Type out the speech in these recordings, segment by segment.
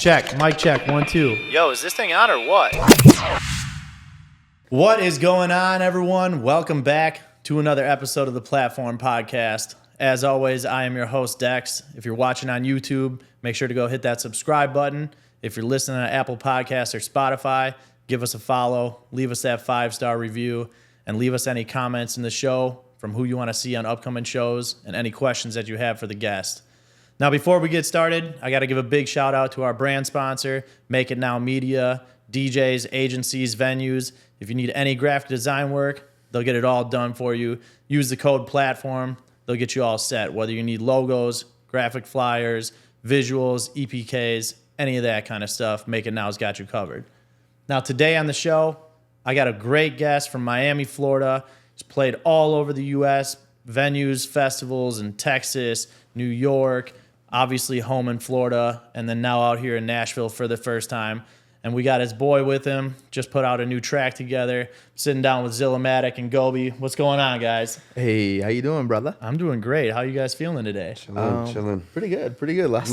Check, mic check, 1, 2. Yo, is this thing on or what? What is going on, everyone? Welcome back to another episode of the Platform Podcast. As always, I am your host, Dex. If you're watching on YouTube, make sure to go hit that subscribe button. If you're listening on Apple Podcasts or Spotify, give us a follow, leave us that 5-star review, and leave us any comments in the show from who you want to see on upcoming shows and any questions that you have for the guest. Now, before we get started, I got to give a big shout out to our brand sponsor, Make It Now Media, DJs, agencies, venues. If you need any graphic design work, they'll get it all done for you. Use the code PLATFORM. They'll get you all set, whether you need logos, graphic flyers, visuals, EPKs, any of that kind of stuff. Make It Now's got you covered. Now, today on the show, I got a great guest from Miami, Florida. He's played all over the U.S., venues, festivals in Texas, New York, obviously home in Florida, and then now out here in Nashville for the first time. And we got his boy with him, just put out a new track together, sitting down with Zillamatic and Gobe. What's going on, guys? Hey, how you doing, brother? I'm doing great. How you guys feeling today? Chilling. Pretty good. Last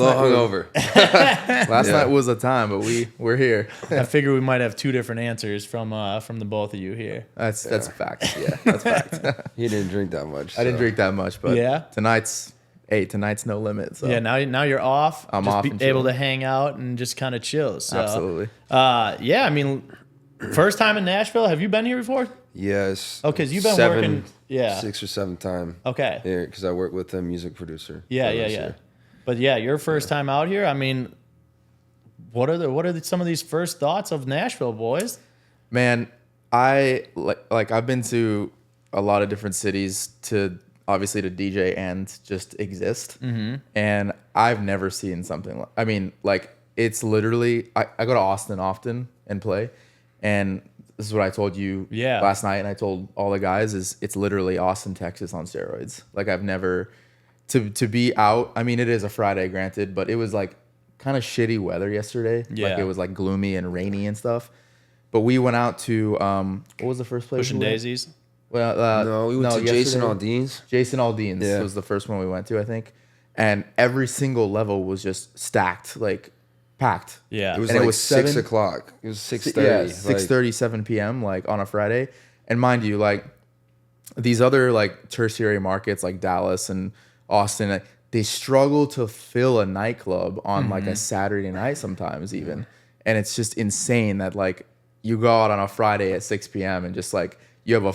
night was a time, but we're here. I figure we might have two different answers from the both of you here. That's facts. Yeah, that's facts. He didn't drink that much. I didn't drink that much, but Yeah? tonight's no limit. So Yeah, now you're off. I'm just off be and able chilling. to hang out and just kind of chill. So, Absolutely. Yeah, I mean, first time in Nashville. Have you been here before? Yes. Oh, 'cause you've been working- yeah. 6 or 7 time. Okay. Here, because I work with a music producer. Yeah. But yeah, your first time out here. I mean, what are some of these first thoughts of Nashville, boys? Man, I've been to a lot of different cities to obviously to DJ and just exist. Mm-hmm. And I've never seen something it's literally, I go to Austin often and play. And this is what I told you last night. And I told all the guys is it's literally Austin, Texas on steroids. Like I've never, to be out. I mean, it is a Friday, granted, but it was like kind of shitty weather yesterday. Yeah. Like it was like gloomy and rainy and stuff. But we went out to, what was the first place? Pushing we went? Daisies. Well, No, we went to Jason yesterday- Aldean's. Jason Aldean's was the first one we went to, I think. And every single level was just stacked, like packed. Yeah. It was And like it was 6 7 o'clock. It was 6:30. Yeah, like- 6:30, 7 p.m. like on a Friday. And mind you, like these other like tertiary markets like Dallas and Austin, like, they struggle to fill a nightclub on like a Saturday night sometimes even. And it's just insane that like you go out on a Friday at 6 p.m. and just like you have a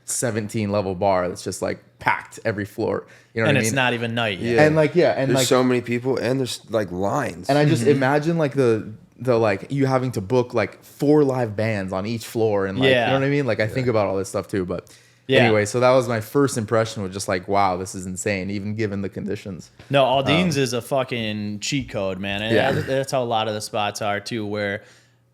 17 level bar that's just like packed every floor. You know And what I it's mean? not even night yet. Yeah. And like and There's like so many people, and there's like lines. and I just imagine like the like you having to book like 4 live bands on each floor and like you know what I mean? Like I think about all this stuff too, but anyway, so that was my first impression, was just like, wow, this is insane, even given the conditions. No, Aldean's is a fucking cheat code, man. And Yeah. that's how a lot of the spots are too, where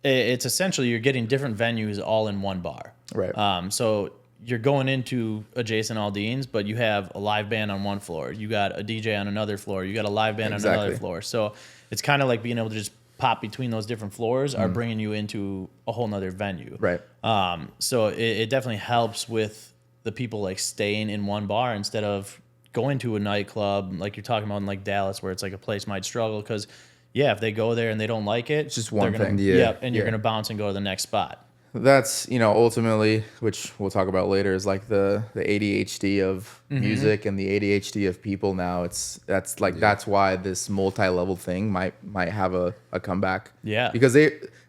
it's essentially you're getting different venues all in one bar. Right. So you're going into adjacent Aldean's, but you have a live band on one floor. You got a DJ on another floor. You got a live band on another Exactly. floor. So it's kind of like being able to just pop between those different floors are bringing you into a whole nother venue. Right. So it definitely helps with the people like staying in one bar instead of going to a nightclub like you're talking about in like Dallas, where it's like a place might struggle because if they go there and they don't like it, It's just one they're gonna, thing. Yeah. Yep, and you're Yeah. gonna bounce and go to the next spot. That's, ultimately, which we'll talk about later, is like the ADHD of music and the ADHD of people now. That's why this multi-level thing might have a comeback. Yeah. Because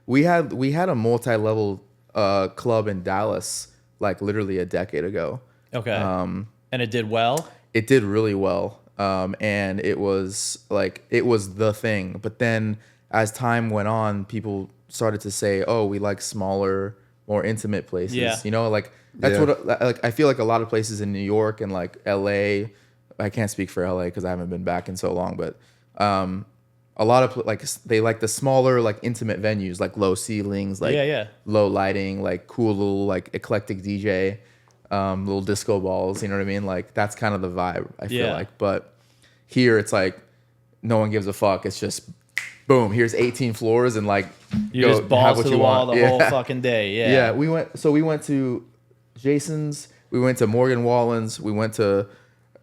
we had a multi-level club in Dallas like literally a decade ago. Okay. And it did well. It did really well. And it was the thing. But then as time went on, people started to say, oh, we like smaller, more intimate places. Yeah. That's Yeah. what I feel like a lot of places in New York and like LA, I can't speak for LA because I haven't been back in so long, but a lot of they like the smaller, like intimate venues, like low ceilings, like low lighting, like cool little like eclectic DJ, little disco balls. You know what I mean? Like that's kind of the vibe I feel like. But here it's like no one gives a fuck. It's just boom. Here's 18 floors and like You go just have balls what to the you wall want. the whole fucking day. Yeah. Yeah, we went to Jason's, we went to Morgan Wallen's, we went to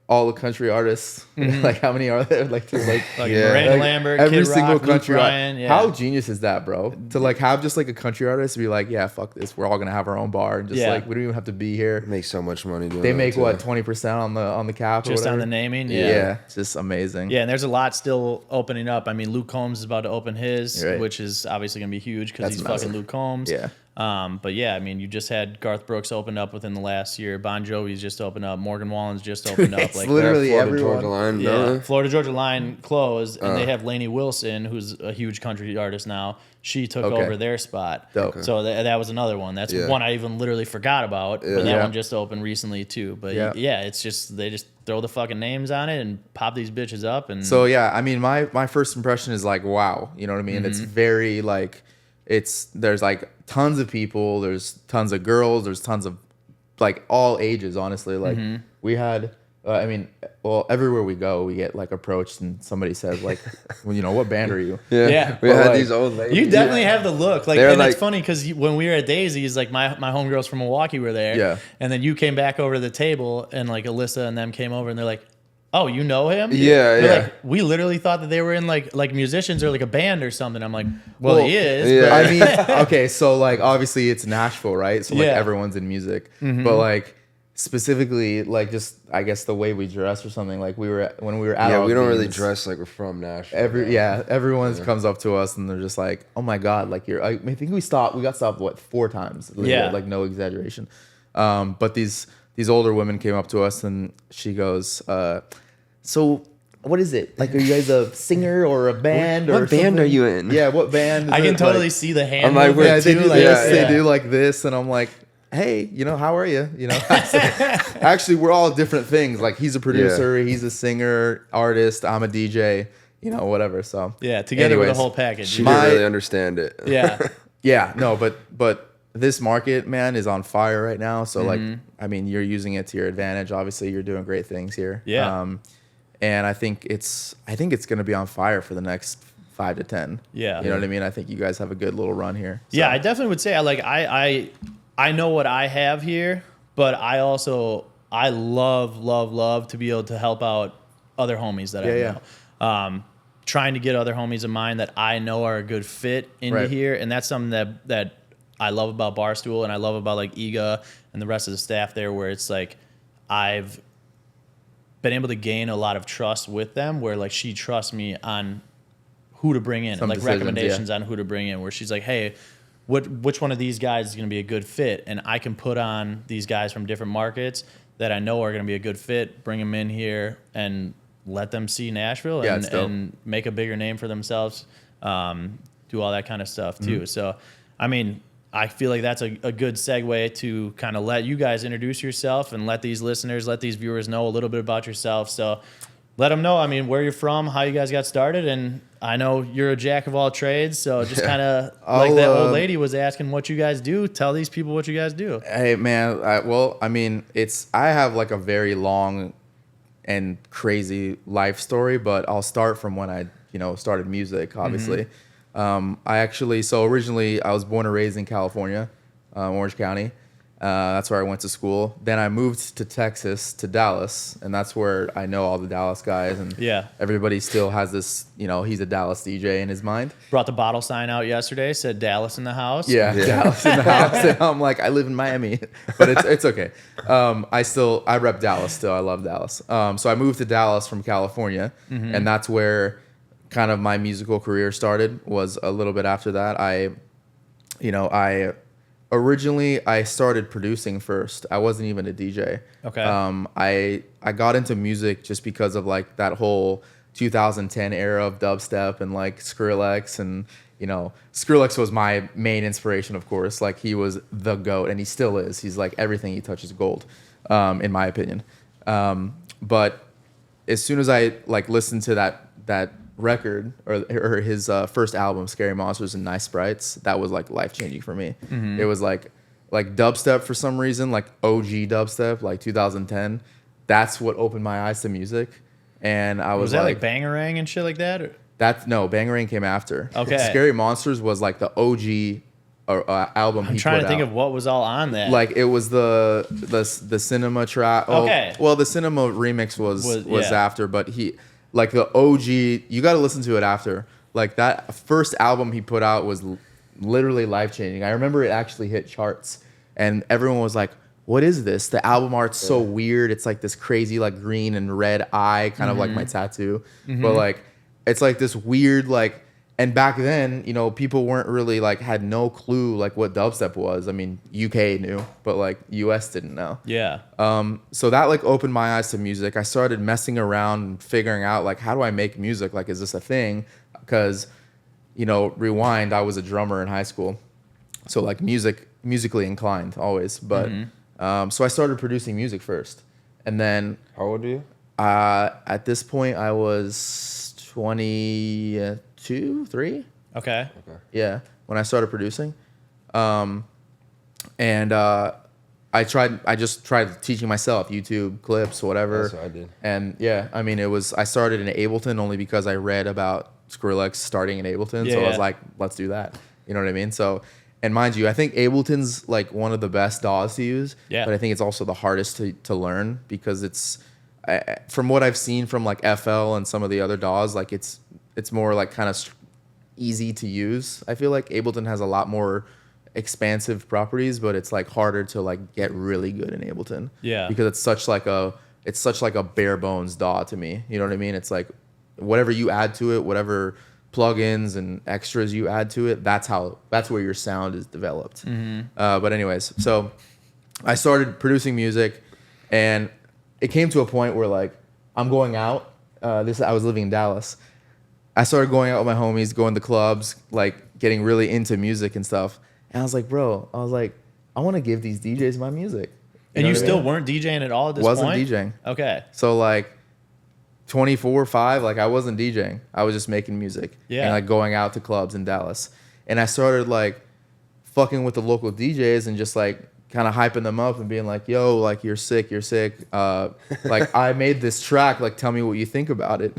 all the country artists. Like how many are there? Like Yeah. Miranda like, Lambert, every Kid single Rock, country Luke artist. Bryan. Yeah. How genius is that, bro? To like have just like a country artist be like, yeah, fuck this. We're all gonna have our own bar and just Yeah. like we don't even have to be here. Make so much money doing They that, make too. what 20% on the cap or Just on whatever? the naming? Yeah. It's just amazing. Yeah, and there's a lot still opening up. I mean, Luke Combs is about to open his, Right. which is obviously going to be huge because That's he's massive. fucking Luke Combs. Yeah. But yeah, I mean, you just had Garth Brooks open up within the last year. Bon Jovi's just opened up. Morgan Wallen's just opened up. It's Like literally Florida everyone. Georgia line. yeah, No. Florida Georgia Line closed, and they have Lainey Wilson, who's a huge country artist now. She took Okay. over their spot. Dope. So that was another one. That's Yeah. one I even literally forgot about. But that Yeah. one just opened recently too. But Yeah. yeah, it's just they just throw the fucking names on it and pop these bitches up. And So yeah, I mean, my first impression is like, wow, you know what I mean? It's very like, there's like tons of people, there's tons of girls, there's tons of like all ages, honestly. Like we had, I mean, well, everywhere we go, we get like approached and somebody says like, well, you know, what band are you? Yeah. We But, had like, these old ladies. You definitely have the look. Like, They're and it's like- funny because when we were at Daisy's, like my homegirls from Milwaukee were there. Yeah. And then you came back over to the table, and like Alyssa and them came over, and they're like, "Oh, you know him?" Yeah, They're yeah. Like, we literally thought that they were in like musicians or like a band or something. I'm like, well, Well, he is. yeah. but- I mean, okay, so like obviously it's Nashville, right? So like Yeah. everyone's in music, but like specifically like just I guess the way we dress or something. Like when we were at Yeah, all we don't really these- dress like we're from Nashville. Everyone comes up to us and they're just like, "Oh my god!" Like I think we got stopped what 4 times? Yeah. like no exaggeration. But these older women came up to us and she goes, "So what is it? Like, are you guys a singer or a band? What or band are something?" you in? Yeah, what band? Is I can it? totally Like, see the hand. I'm like, movement, yeah, they too, do like, this. yeah. They do like this, and I'm like, hey, you know, how are you? You know, actually, we're all different things. Like, he's a producer, he's a singer, artist. I'm a DJ. You know, whatever. So Yeah, together with Anyways, the whole package. She My- didn't really understand it. yeah. yeah, no, but this market, man, is on fire right now. So like, I mean, you're using it to your advantage. Obviously, you're doing great things here. Yeah. And I think it's going to be on fire for the next 5 to 10. Yeah. You know what I mean? I think you guys have a good little run here. So. Yeah, I definitely would say I know what I have here, but I love to be able to help out other homies that I Yeah, know. Trying to get other homies of mine that I know are a good fit into Right. here, and that's something that I love about Barstool, and I love about like Iga and the rest of the staff there, where it's like I've been able to gain a lot of trust with them, where like she trusts me on who to bring in, Some like decisions, recommendations yeah. on who to bring in, where she's like, hey, which one of these guys is going to be a good fit? And I can put on these guys from different markets that I know are going to be a good fit, bring them in here and let them see Nashville Yeah, and, it's dope. and make a bigger name for themselves, do all that kind of stuff too. Mm-hmm. So, I mean, I feel like that's a good segue to kind of let you guys introduce yourself and let these listeners, let these viewers know a little bit about yourself. So let them know, I mean, where you're from, how you guys got started. And I know you're a jack of all trades. So just kind of like that old lady was asking what you guys do. Tell these people what you guys do. Hey man, I mean, I have like a very long and crazy life story, but I'll start from when I, started music, obviously. Originally I was born and raised in California, Orange County. That's where I went to school. Then I moved to Texas, to Dallas, and that's where I know all the Dallas guys. And Yeah. everybody still has this, he's a Dallas DJ in his mind. Brought the bottle sign out yesterday, said Dallas in the house. Yeah, Dallas in the house. And I'm like, I live in Miami, but it's okay. I rep Dallas still. I love Dallas. So I moved to Dallas from California, and that's where kind of my musical career started. Was a little bit after that. Originally I started producing first. I wasn't even a DJ. Okay. I got into music just because of like that whole 2010 era of dubstep and like Skrillex, and Skrillex was my main inspiration, of course. Like, he was the GOAT, and he still is. He's like, everything he touches gold, in my opinion. But as soon as I like listened to that record or his first album, Scary Monsters and Nice Sprites, that was like life changing for me. It was like dubstep for some reason, like OG dubstep, like 2010. That's what opened my eyes to music, and I Was that like Bangarang and shit like that? Or? No, Bangarang came after. Okay. Scary Monsters was like the OG album. I'm trying to think of what was all on that. Like it was the cinema track. Oh, Okay. Well, the cinema remix was yeah. after, but he like the OG. You got to listen to it after. Like that first album he put out was literally life changing. I remember it actually hit charts, and everyone was like, "What is this?" The album art's so weird. It's like this crazy like green and red eye, kind of like my tattoo, but like it's like this weird like. And back then, you know, people weren't really like had no clue like what dubstep was. I mean, UK knew, but like US didn't know. Yeah. So that like opened my eyes to music. I started messing around and figuring out like how do I make music? Like, is this a thing? Because, you know, rewind, I was a drummer in high school, so like musically inclined always. But so I started producing music first, and then How old are you? at this point I was 22, 3. Okay. Yeah, when I started producing, and I just tried teaching myself YouTube clips, whatever. That's what I did. And yeah, I mean, I started in Ableton only because I read about Skrillex starting in Ableton, so I was like, let's do that. You know what I mean? So, and mind you, I think Ableton's like one of the best DAWs to use. Yeah. But I think it's also the hardest to learn because it's from what I've seen from like FL and some of the other DAWs, like it's more like kind of easy to use. I feel like Ableton has a lot more expansive properties, but it's like harder to like get really good in Ableton. Yeah. Because it's such like a bare bones DAW to me. You know what I mean? It's like whatever you add to it, whatever plugins and extras you add to it, that's where your sound is developed. But anyways, so I started producing music, and it came to a point where like I'm going out. I was living in Dallas. I started going out with my homies, going to clubs, like getting really into music and stuff. And I was like, bro, I want to give these DJs my music. And know you what I still mean? weren't DJing at all at this Wasn't point? DJing. Okay. So like 24, 5, like I wasn't DJing. I was just making music. Yeah. And like going out to clubs in Dallas. And I started like fucking with the local DJs and just like kind of hyping them up and being like, yo, like you're sick. Like I made this track, like tell me what you think about it.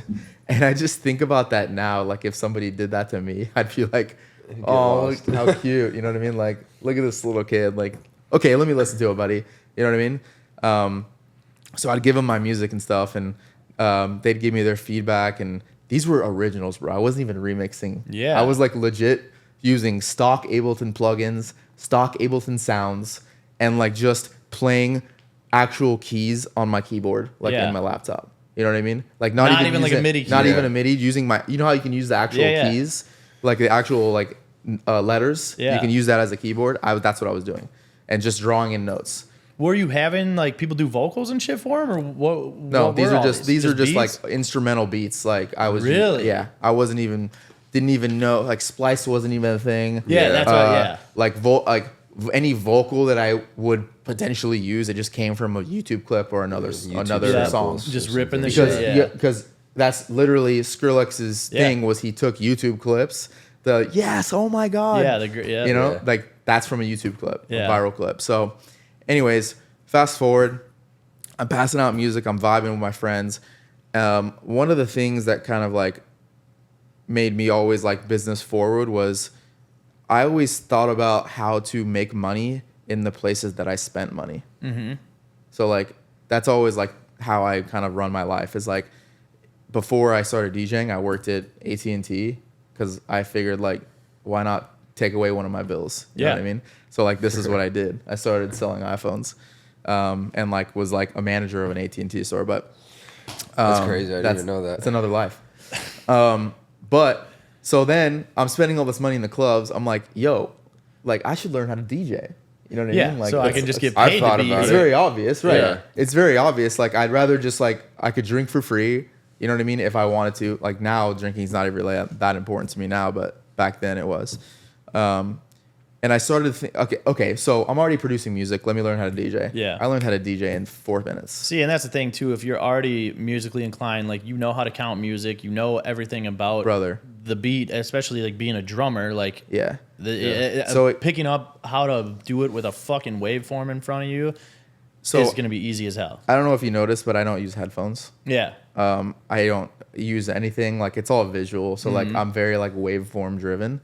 And I just think about that now. Like if somebody did that to me, I'd be like, oh, look how cute. You know what I mean? Like, look at this little kid. Like, okay, let me listen to it, buddy. You know what I mean? So I'd give them my music and stuff, and they'd give me their feedback. And these were originals, bro. I wasn't even remixing. Yeah. I was like legit using stock Ableton plugins, stock Ableton sounds, and like just playing actual keys on my keyboard, like in my laptop. You know what I mean? Like not even like a MIDI key. Not even a MIDI. Using you know how you can use the actual keys, like the actual like letters. Yeah. You can use that as a keyboard. That's what I was doing, and just drawing in notes. Were you having like people do vocals and shit for them, or what? No, what these were are all just like beats? instrumental beats. Like I was Really? Yeah, I didn't even know, like Splice wasn't even a thing. Yeah, that's what. Like any vocal that I would potentially use, it just came from a YouTube clip or another song. Just ripping the Because shit. because that's literally Skrillex's thing was he took YouTube clips. Oh my god. Yeah, you know, like that's from a YouTube clip, a Yeah. viral clip. So, anyways, fast forward, I'm passing out music, I'm vibing with my friends. One of the things that kind of like made me always like business forward was I always thought about how to make money in the places that I spent money. Mm-hmm. So like that's always like how I kind of run my life. Is like before I started DJing, I worked at AT&T because I figured like why not take away one of my bills? You know what I mean? So like this is what I did. I started selling iPhones, and like was like a manager of an AT&T store. But That's crazy. I didn't even know that. It's another life. But so then I'm spending all this money in the clubs. I'm like, yo, like I should learn how to DJ. You know what I mean? Like so I can just get I've paid thought to be. about it's it. very obvious, right? Yeah. It's very obvious. Like I'd rather just like I could drink for free. You know what I mean? If I wanted to. Like now, drinking's not even really that important to me now, but back then it was. And I started to think, okay, so I'm already producing music. Let me learn how to DJ. Yeah. I learned how to DJ in 4 minutes. See, and that's the thing too. If you're already musically inclined, like you know how to count music, you know everything about Brother. the beat, especially like being a drummer, like Yeah. so picking up how to do it with a fucking waveform in front of you is gonna be easy as hell. I don't know if you noticed, but I don't use headphones. Yeah. I don't use anything. Like it's all visual. So like I'm very like waveform driven.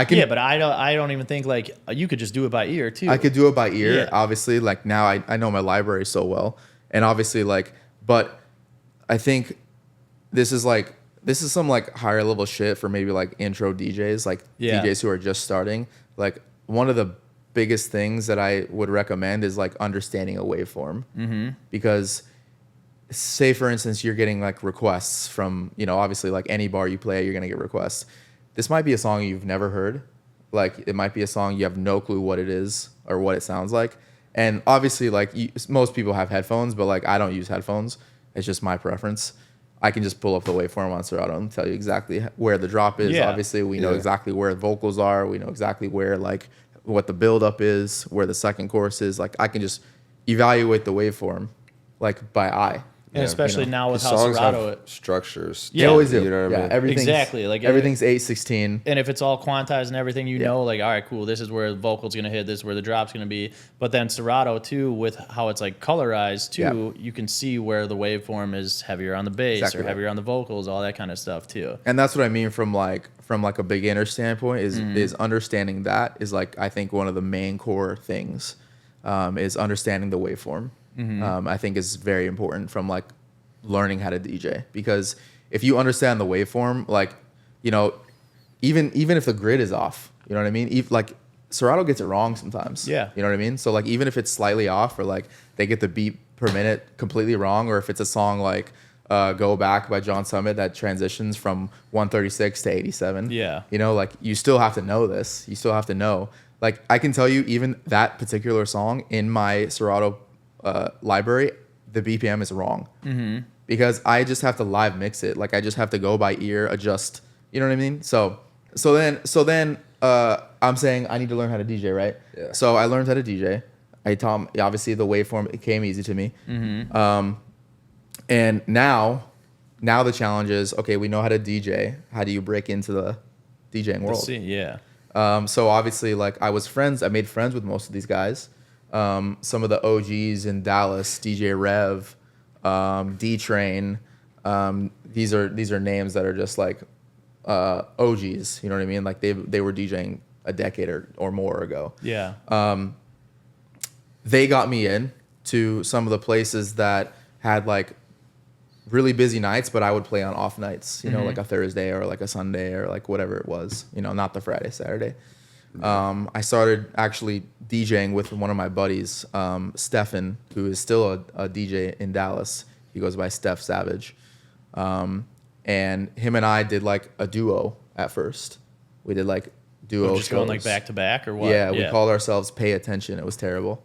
but I don't even think like you could just do it by ear too. I could do it by ear. Yeah. Obviously, like now I know my library so well, and obviously like, but I think this is some like higher level shit for maybe like intro DJs, like DJs who are just starting. Like one of the biggest things that I would recommend is like understanding a waveform, because say for instance you're getting like requests from, you know, obviously like any bar you play, you're gonna get requests. This might be a song you've never heard. Like it might be a song you have no clue what it is or what it sounds like. And obviously like most people have headphones, but like I don't use headphones. It's just my preference. I can just pull up the waveform on Serato and tell you exactly where the drop is. Yeah. Obviously we know exactly where the vocals are. We know exactly where like what the build up is, where the second chorus is. Like I can just evaluate the waveform like by eye. And especially now with how songs Serato have structures. They always do. You know what I mean? Everything's, Exactly, like everything's 8/16. and if it's all quantized and everything, you know, like, all right, cool, this is where the vocal's going to hit, this is where the drop's going to be. But then Serato, too, with how it's, like, colorized, too, you can see where the waveform is heavier on the bass or heavier on the vocals, all that kind of stuff, too. And that's what I mean from a beginner standpoint is understanding that is, like, I think one of the main core things is understanding the waveform. I think is very important from, like, learning how to DJ, because if you understand the waveform, like, you know, even if the grid is off, you know what I mean? Like Serato gets it wrong sometimes. Yeah. You know what I mean? So like even if it's slightly off or like they get the beat per minute completely wrong, or if it's a song like Go Back by John Summit that transitions from 136 to 87. Yeah. You know, like you still have to know this. You still have to know. Like I can tell you even that particular song in my Serato library, the BPM is wrong. Because I just have to live mix it. Like I just have to go by ear, adjust. You know what I mean? So then I'm saying I need to learn how to DJ, right? Yeah. So I learned how to DJ. I taught him, obviously the waveform, it came easy to me. And now the challenge is, okay, we know how to DJ. How do you break into the DJing world? So obviously, like I made friends with most of these guys. Some of the OGs in Dallas, DJ Rev, D-Train. These are names that are just like OGs. You know what I mean? Like they were DJing a decade or more ago. Yeah. They got me in to some of the places that had like really busy nights, but I would play on off nights. You know, like a Thursday or like a Sunday or like whatever it was. You know, not the Friday, Saturday. I started actually DJing with one of my buddies, Stefan, who is still a DJ in Dallas. He goes by Steph Savage. And him and I did like a duo at first. We did like duo shows. Just going like back to back or what? Yeah, we called ourselves Pay Attention. It was terrible.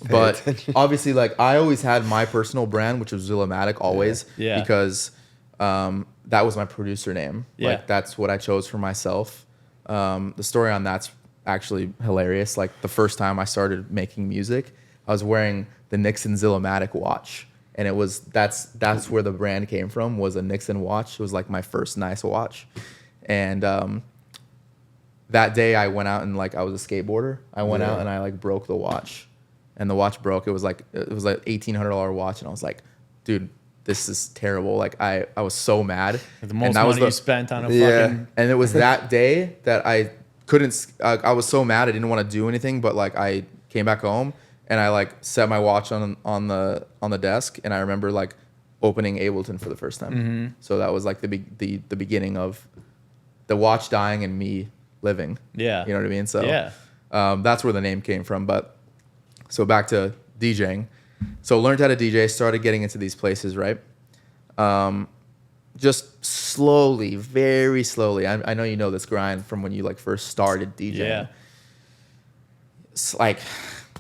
But obviously, like I always had my personal brand, which was Zillamatic always, because that was my producer name. Like that's what I chose for myself. The story on that's actually hilarious. Like the first time I started making music, I was wearing the Nixon Zillamatic watch, and that's where the brand came from. Was a Nixon watch. It was like my first nice watch, and that day I went out and like I was a skateboarder. I went out and I like broke the watch, and the watch broke. It was like $1,800 watch, and I was like, dude, this is terrible. Like I was so mad. The most money you spent on a fucking... And it was that day that I couldn't... I was so mad. I didn't want to do anything, but like I came back home and I like set my watch on the desk, and I remember like opening Ableton for the first time. So that was like the beginning of the watch dying and me living. Yeah. You know what I mean? So that's where the name came from. But so back to DJing. So learned how to DJ, started getting into these places, right? Just slowly, very slowly. I know you know this grind from when you like first started DJing. Yeah. It's like,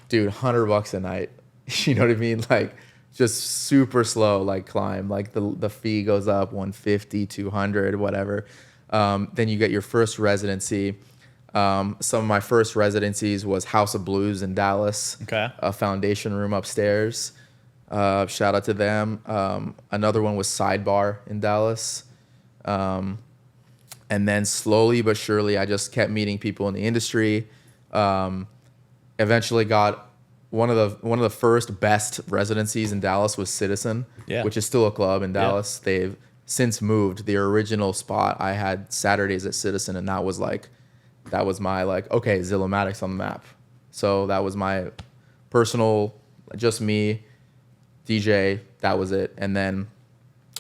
dude, $100 a night. You know what I mean? Like just super slow, like climb. Like the fee goes up 150, 200, whatever. Then you get your first residency. Some of my first residencies was House of Blues in Dallas. Okay. A foundation room upstairs. Shout out to them. Another one was Sidebar in Dallas. And then slowly but surely, I just kept meeting people in the industry. Eventually got one of the first best residencies in Dallas was Citizen, which is still a club in Dallas. since moved, the original spot I had Saturdays at Citizen, and that was my like, okay, Zillamatic's on the map. So that was my personal, just me, DJ. That was it. And then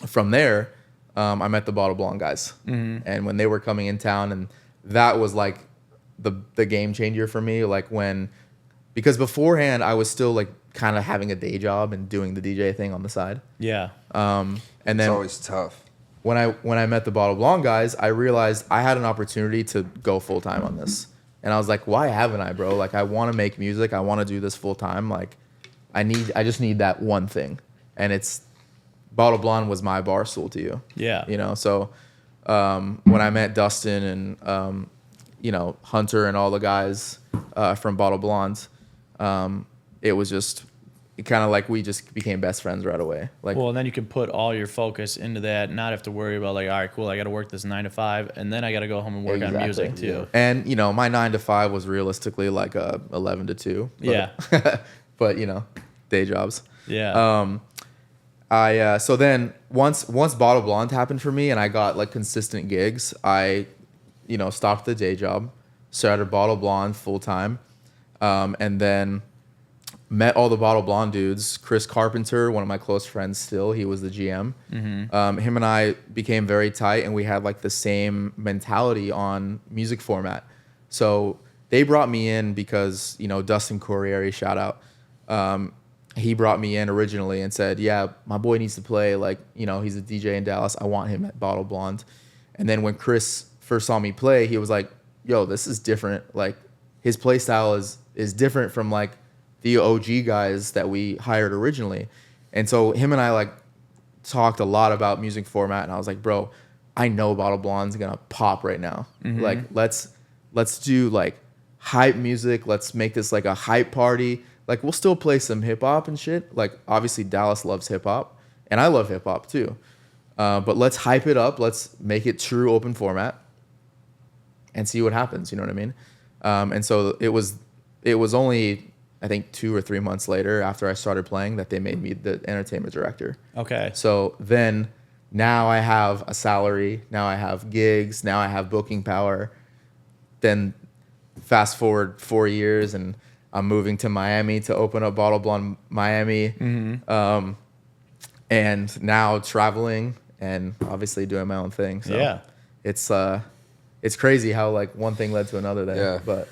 from there, I met the Bottle Blonde guys, and when they were coming in town, and that was like the game changer for me. Like because beforehand I was still like kind of having a day job and doing the DJ thing on the side. Yeah. And then It's always tough. when I met the Bottle Blonde guys, I realized I had an opportunity to go full time on this. And I was like, why haven't I, bro? Like, I want to make music. I want to do this full time. Like, I just need that one thing. And Bottle Blonde was my bar stool to you. Yeah. You know, so when I met Dustin and, Hunter and all the guys from Bottle Blonde, it was just kind of like we just became best friends right away. Like, Well, and then you can put all your focus into that, not have to worry about like, all right, cool, I got to work this 9 to 5, and then I got to go home and work on music too. And my 9 to 5 was realistically like 11 to 2. But, Yeah. but day jobs. Yeah. So then once Bottle Blonde happened for me and I got like consistent gigs, I stopped the day job, started Bottle Blonde full time, and then met all the Bottle Blonde dudes. Chris Carpenter, one of my close friends still, he was the GM. Him and I became very tight, and we had like the same mentality on music format. So they brought me in because, Dustin Corriere, shout out. He brought me in originally and said, yeah, my boy needs to play. Like, he's a DJ in Dallas. I want him at Bottle Blonde. And then when Chris first saw me play, he was like, yo, this is different. Like, his play style is different from like the OG guys that we hired originally. And so him and I like talked a lot about music format, and I was like, bro, I know Bottle Blonde's gonna pop right now. Like, let's do like hype music. Let's make this like a hype party. Like, we'll still play some hip hop and shit. Like, obviously Dallas loves hip hop, and I love hip hop too. But let's hype it up. Let's make it true open format and see what happens. You know what I mean? And so it was only, I think, 2 or 3 months later after I started playing that they made me the entertainment director. Okay. So then now I have a salary. Now I have gigs. Now I have booking power. Then fast forward 4 years and I'm moving to Miami to open up Bottle Blonde Miami. And now traveling and obviously doing my own thing. So Yeah. it's crazy how like one thing led to another there. Yeah. But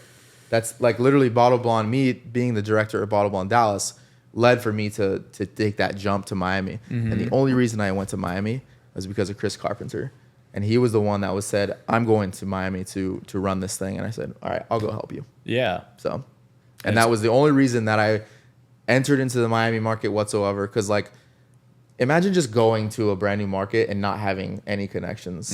that's like literally Bottle Blonde, me being the director of Bottle Blonde Dallas led for me to take that jump to Miami. And the only reason I went to Miami was because of Chris Carpenter. And he was the one that was said, I'm going to Miami to run this thing. And I said, all right, I'll go help you. Yeah. So, and that was the only reason that I entered into the Miami market whatsoever. Cause like, imagine just going to a brand new market and not having any connections.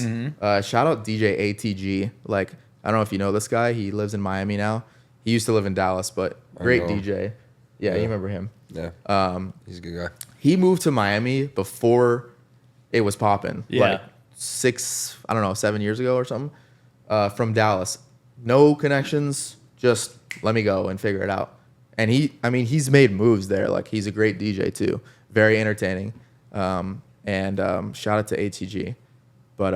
Shout out DJ ATG. Like, I don't know if you know this guy. He lives in Miami now. He used to live in Dallas, but great DJ. Yeah, you remember him. Yeah. He's a good guy. He moved to Miami before it was popping. Yeah. Like 7 years ago or something. From Dallas. No connections. Just let me go and figure it out. And he's made moves there. Like, he's a great DJ too. Very entertaining. And shout out to ATG. But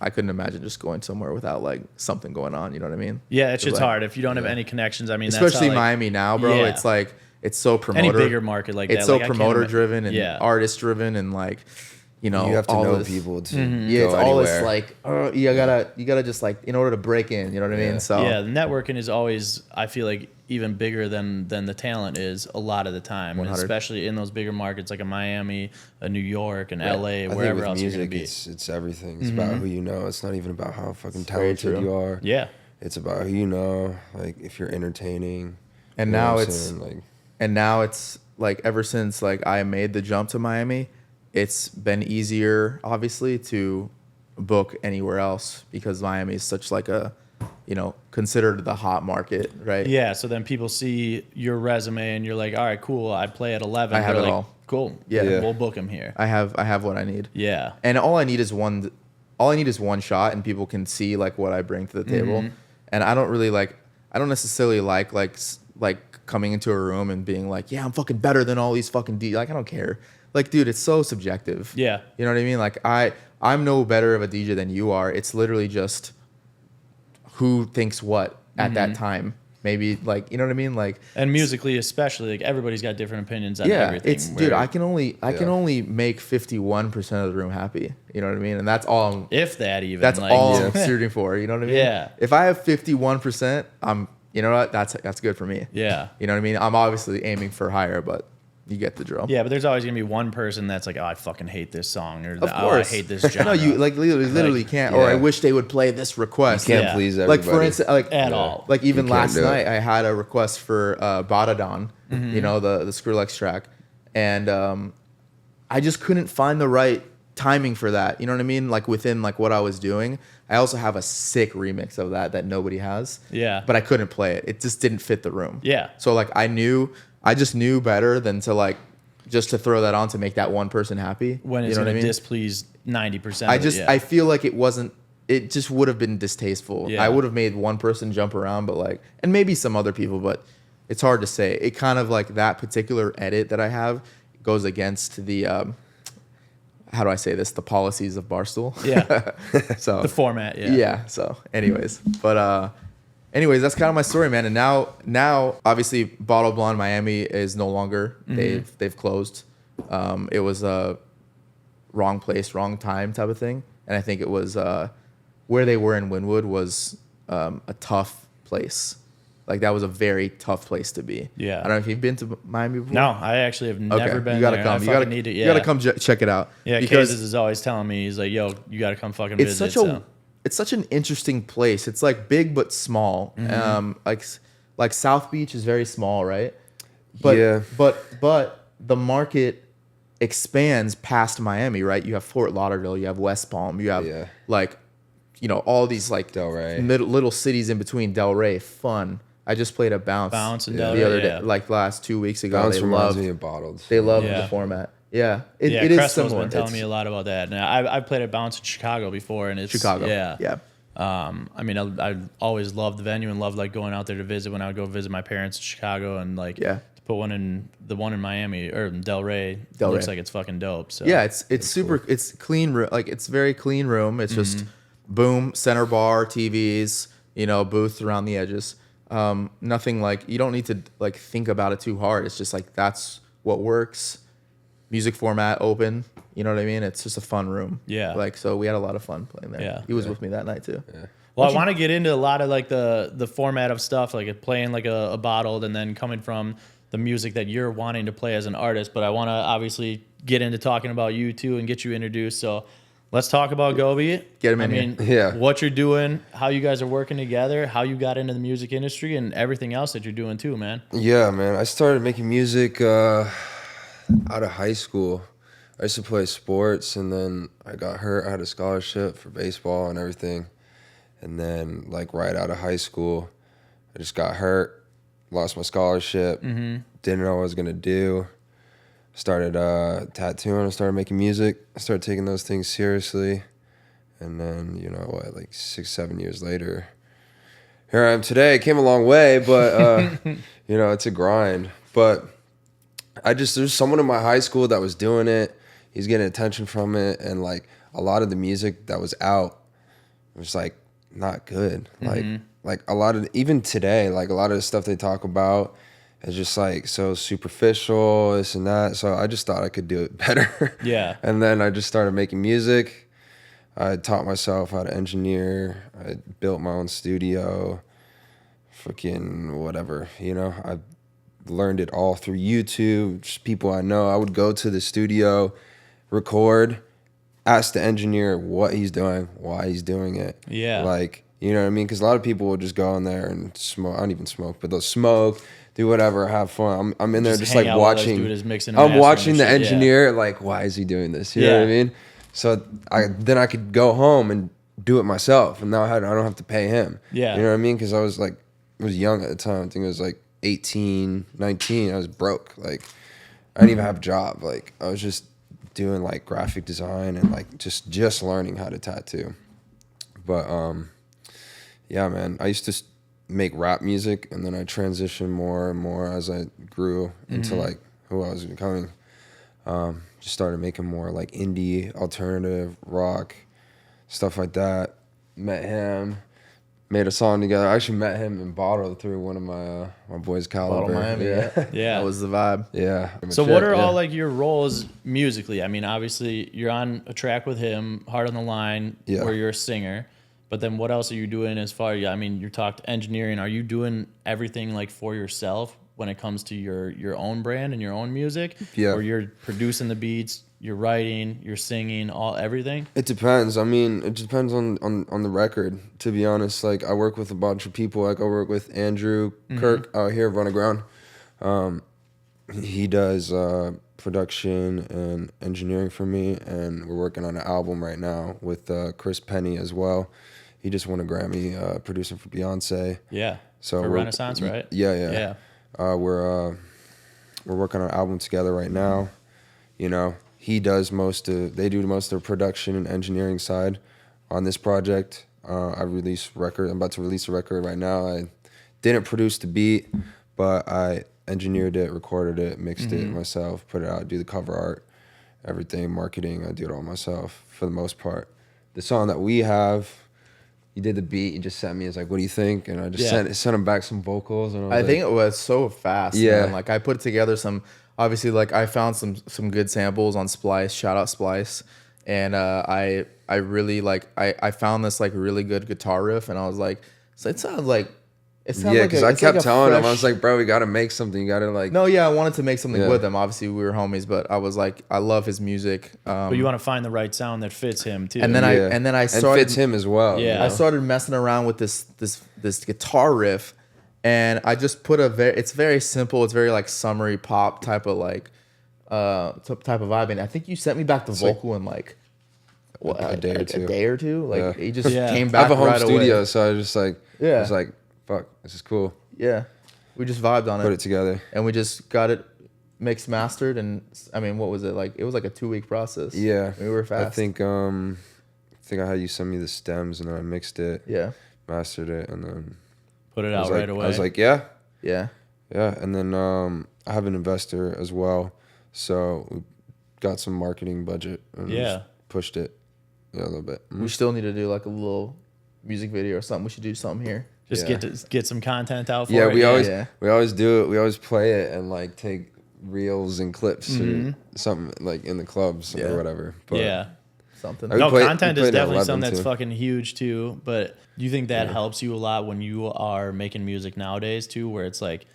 I couldn't imagine just going somewhere without like something going on. You know what I mean? Yeah, it's just like, hard if you don't have any connections. I mean, especially that's how, like, Miami now, bro. Yeah. It's like it's so promoter. Any bigger market like that. It's so like, I can't promoter driven and Yeah. artist driven and like, you know, You have to all know this, people to Yeah, it's go all anywhere. this like you gotta just like in order to break in. You know what I mean? So Yeah, the networking is always, I feel like, even bigger than the talent is a lot of the time, 100. especially in those bigger markets like a Miami, a New York, and LA, I think wherever with else you're gonna music, be. it's everything. It's about who you know. It's not even about how fucking very talented true. you are. Yeah, It's about who you know. Like, if you're entertaining. and you know now what I'm it's saying? Like, and now it's like ever since like I made the jump to Miami, it's been easier obviously to book anywhere else because Miami is such like a, you know, considered the hot market, right? yeah. So then people see your resume and you're like, all right, cool. I play at 11. I have They're it like, all. Cool. Yeah. we'll book him here. I have what I need. Yeah, And all I need is one shot and people can see like what I bring to the table. And I don't necessarily like coming into a room and being like, yeah, I'm fucking better than all these fucking like I don't care. like, dude, it's so subjective. Yeah. You know what I mean? Like, I'm no better of a DJ than you are. It's literally just who thinks what at that time. Maybe, like, you know what I mean? Like, And musically, especially, like everybody's got different opinions on yeah, everything. it's dude. I can only make 51% of the room happy. You know what I mean? And that's all. if that even. That's like, all I'm shooting for. You know what I mean? Yeah. If I have 51%, you know what? That's good for me. Yeah. You know what I mean? I'm obviously aiming for higher, but you get the drill. Yeah, but there's always gonna be one person that's like, oh, I fucking hate this song, or Of I course. hate this genre. No, you like literally can't. Or I wish they would play this request. Can't Yeah. please everybody. Like, for instance, like At all. Like, even You can't last do it. night, I had a request for Badadon, you know, the Skrillex track, and I just couldn't find the right timing for that. You know what I mean? Like, within like what I was doing. I also have a sick remix of that nobody has. Yeah. But I couldn't play it. It just didn't fit the room. Yeah. So like I just knew better than to like just to throw that on to make that one person happy. when it's you know gonna what I mean? displease 90%. I feel like it just would have been distasteful. Yeah. I would have made one person jump around, but like, and maybe some other people, but it's hard to say. It kind of like that particular edit that I have goes against the, how do I say this? The policies of Barstool. Yeah. So The format. Yeah. yeah. So anyways, that's kind of my story, man. And now obviously Bottle Blonde Miami is no longer, they've closed. It was a wrong place, wrong time type of thing. And I think it was, where they were in Wynwood was, a tough place. Like, that was a very tough place to be. Yeah. I don't know if you've been to Miami before. No, I actually have never been you gotta there. come. I fucking need to. Yeah. You gotta come check it out. Yeah, because Kazes is always telling me, he's like, yo, you gotta come fucking it's visit. it's such an interesting place. It's like big but small. Like South Beach is very small, right? But Yeah. but the market expands past Miami, right? You have Fort Lauderdale, you have West Palm, you have Yeah. like, you know, all these like Delray. little cities in between. Delray, fun. I just played a Bounce and the Delray, other day, yeah. like last 2 weeks ago. Bounce They reminds loved me of Bottled. they love Yeah. the format. Yeah, it Yeah, is Crestwell's similar. been telling It's me a lot about that. Now, I've played at Bounce in Chicago before, and it's Chicago. Yeah. Yeah. I mean, I always loved the venue and loved like going out there to visit when I would go visit my parents in Chicago, and like Yeah. to put one in the one in Miami or in Delray. Delray. Looks like it's fucking dope. So Yeah, it's super. It's clean. Like, it's very clean room. It's just boom, center bar, TVs. You know, booths around the edges. Nothing like, you don't need to like think about it too hard. It's just like, that's what works. Music format open. You know what I mean? It's just a fun room. Yeah. Like, so we had a lot of fun playing there. Yeah. He was with me that night too. Yeah. Well, I want to get into a lot of like the format of stuff, like playing like a bottled, and then coming from the music that you're wanting to play as an artist. But I want to obviously get into talking about you too and get you introduced. So let's talk about Gobe. Get him in I mean, here. Yeah. what you're doing, how you guys are working together, how you got into the music industry, and everything else that you're doing too, man. Yeah, man. I started making music out of high school. I used to play sports, and then I got hurt. I had a scholarship for baseball and everything. And then, like, right out of high school, I just got hurt, lost my scholarship, didn't know what I was going to do. Started tattooing, I started making music. I started taking those things seriously. And then, you know what, like 6-7 years later, here I am today. Came a long way, but, you know, it's a grind. But there's someone in my high school that was doing it. He's getting attention from it. And, like, a lot of the music that was out was, like, not good. Like a lot of, even today, like a lot of the stuff they talk about is just like so superficial, this and that. So I just thought I could do it better. Yeah. And then I just started making music. I taught myself how to engineer. I built my own studio. Fucking whatever, you know. I learned it all through YouTube, just people I know. I would go to the studio, record, ask the engineer what he's doing, why he's doing it. Yeah. Like, you know what I mean? Because a lot of people will just go in there and smoke. I don't even smoke, but they'll smoke, do whatever, have fun. I'm in there just hang like out while this watching. dude is mixing and I'm mastering watching and the shit, yeah. engineer, like, why is he doing this? You know what I Yeah. mean? So then I could go home and do it myself, and now I don't have to pay him. Yeah. You know what I mean? Because I was young at the time. I think I was like 18, 19. I was broke. Like, I didn't even have a job. Like, I was just doing like graphic design and like just learning how to tattoo. But yeah, man, I used to make rap music, and then I transitioned more and more as I grew into like who I was becoming. Just started making more like indie, alternative, rock, stuff like that. Met him, made a song together. I actually met him in Bottle through one of my boys, Caliber. Bottle Miami, yeah. Yeah. That was the vibe. Yeah. So what are all like your roles musically? I mean, obviously you're on a track with him, Hard on the Line, Yeah. where you're a singer. But then what else are you doing as far? I mean, you talked engineering. Are you doing everything like for yourself when it comes to your own brand and your own music? Yeah. Or you're producing the beats, you're writing, you're singing, everything? It depends. I mean, it depends on the record, to be honest. Like, I work with a bunch of people. Like, I work with Andrew Kirk out here, Run Aground. He does production and engineering for me, and we're working on an album right now with Chris Penny as well. He just won a Grammy producing for Beyonce. Yeah. So for Renaissance, right? Yeah. We're working on an album together right now. You know, they do most of the production and engineering side on this project. I'm about to release a record right now. I didn't produce the beat, but I engineered it, recorded it, mixed it myself, put it out, do the cover art, everything, marketing. I do it all myself for the most part. The song that we have, he did the beat. He just sent me. He's like, "What do you think?" And I just sent him back some vocals. And I think it was so fast. Yeah. Man. Like I put together obviously like I found some good samples on Splice. Shout out Splice. And I really I found this like really good guitar riff, and I was like, so it sounds like. Yeah, because I kept telling him, I was like, bro, we got to make something. You got to like. No, yeah, I wanted to make something with him. Obviously, we were homies, but I was like, I love his music. But you want to find the right sound that fits him too. And then I started fits him as well. Yeah. I started messing around with this guitar riff, and I just put it's very simple. It's very like summery pop type of like type of vibe. And I think you sent me back the vocal in like a day or two. A day or two. Like he just Yeah. came I back have a home right studio, away. so I just like, I was like, fuck, this is cool. Yeah, we just vibed on Put it together. and we just got it mixed, mastered, and I mean, what was it like? It was like a 2-week process. Yeah, we were fast. I think I had you send me the stems, and then I mixed it, mastered it, and then put it out right away. I was like, yeah. And then I have an investor as well, so we got some marketing budget and just pushed it a little bit. We still need to do like a little music video or something. We should do something here. Just get some content out for Yeah, it. we always do it. We always play it and like take reels and clips or something like in the clubs or whatever. But something. No, content is played at definitely 11 something that's too. fucking huge too. But do you think that helps you a lot when you are making music nowadays too, where it's like,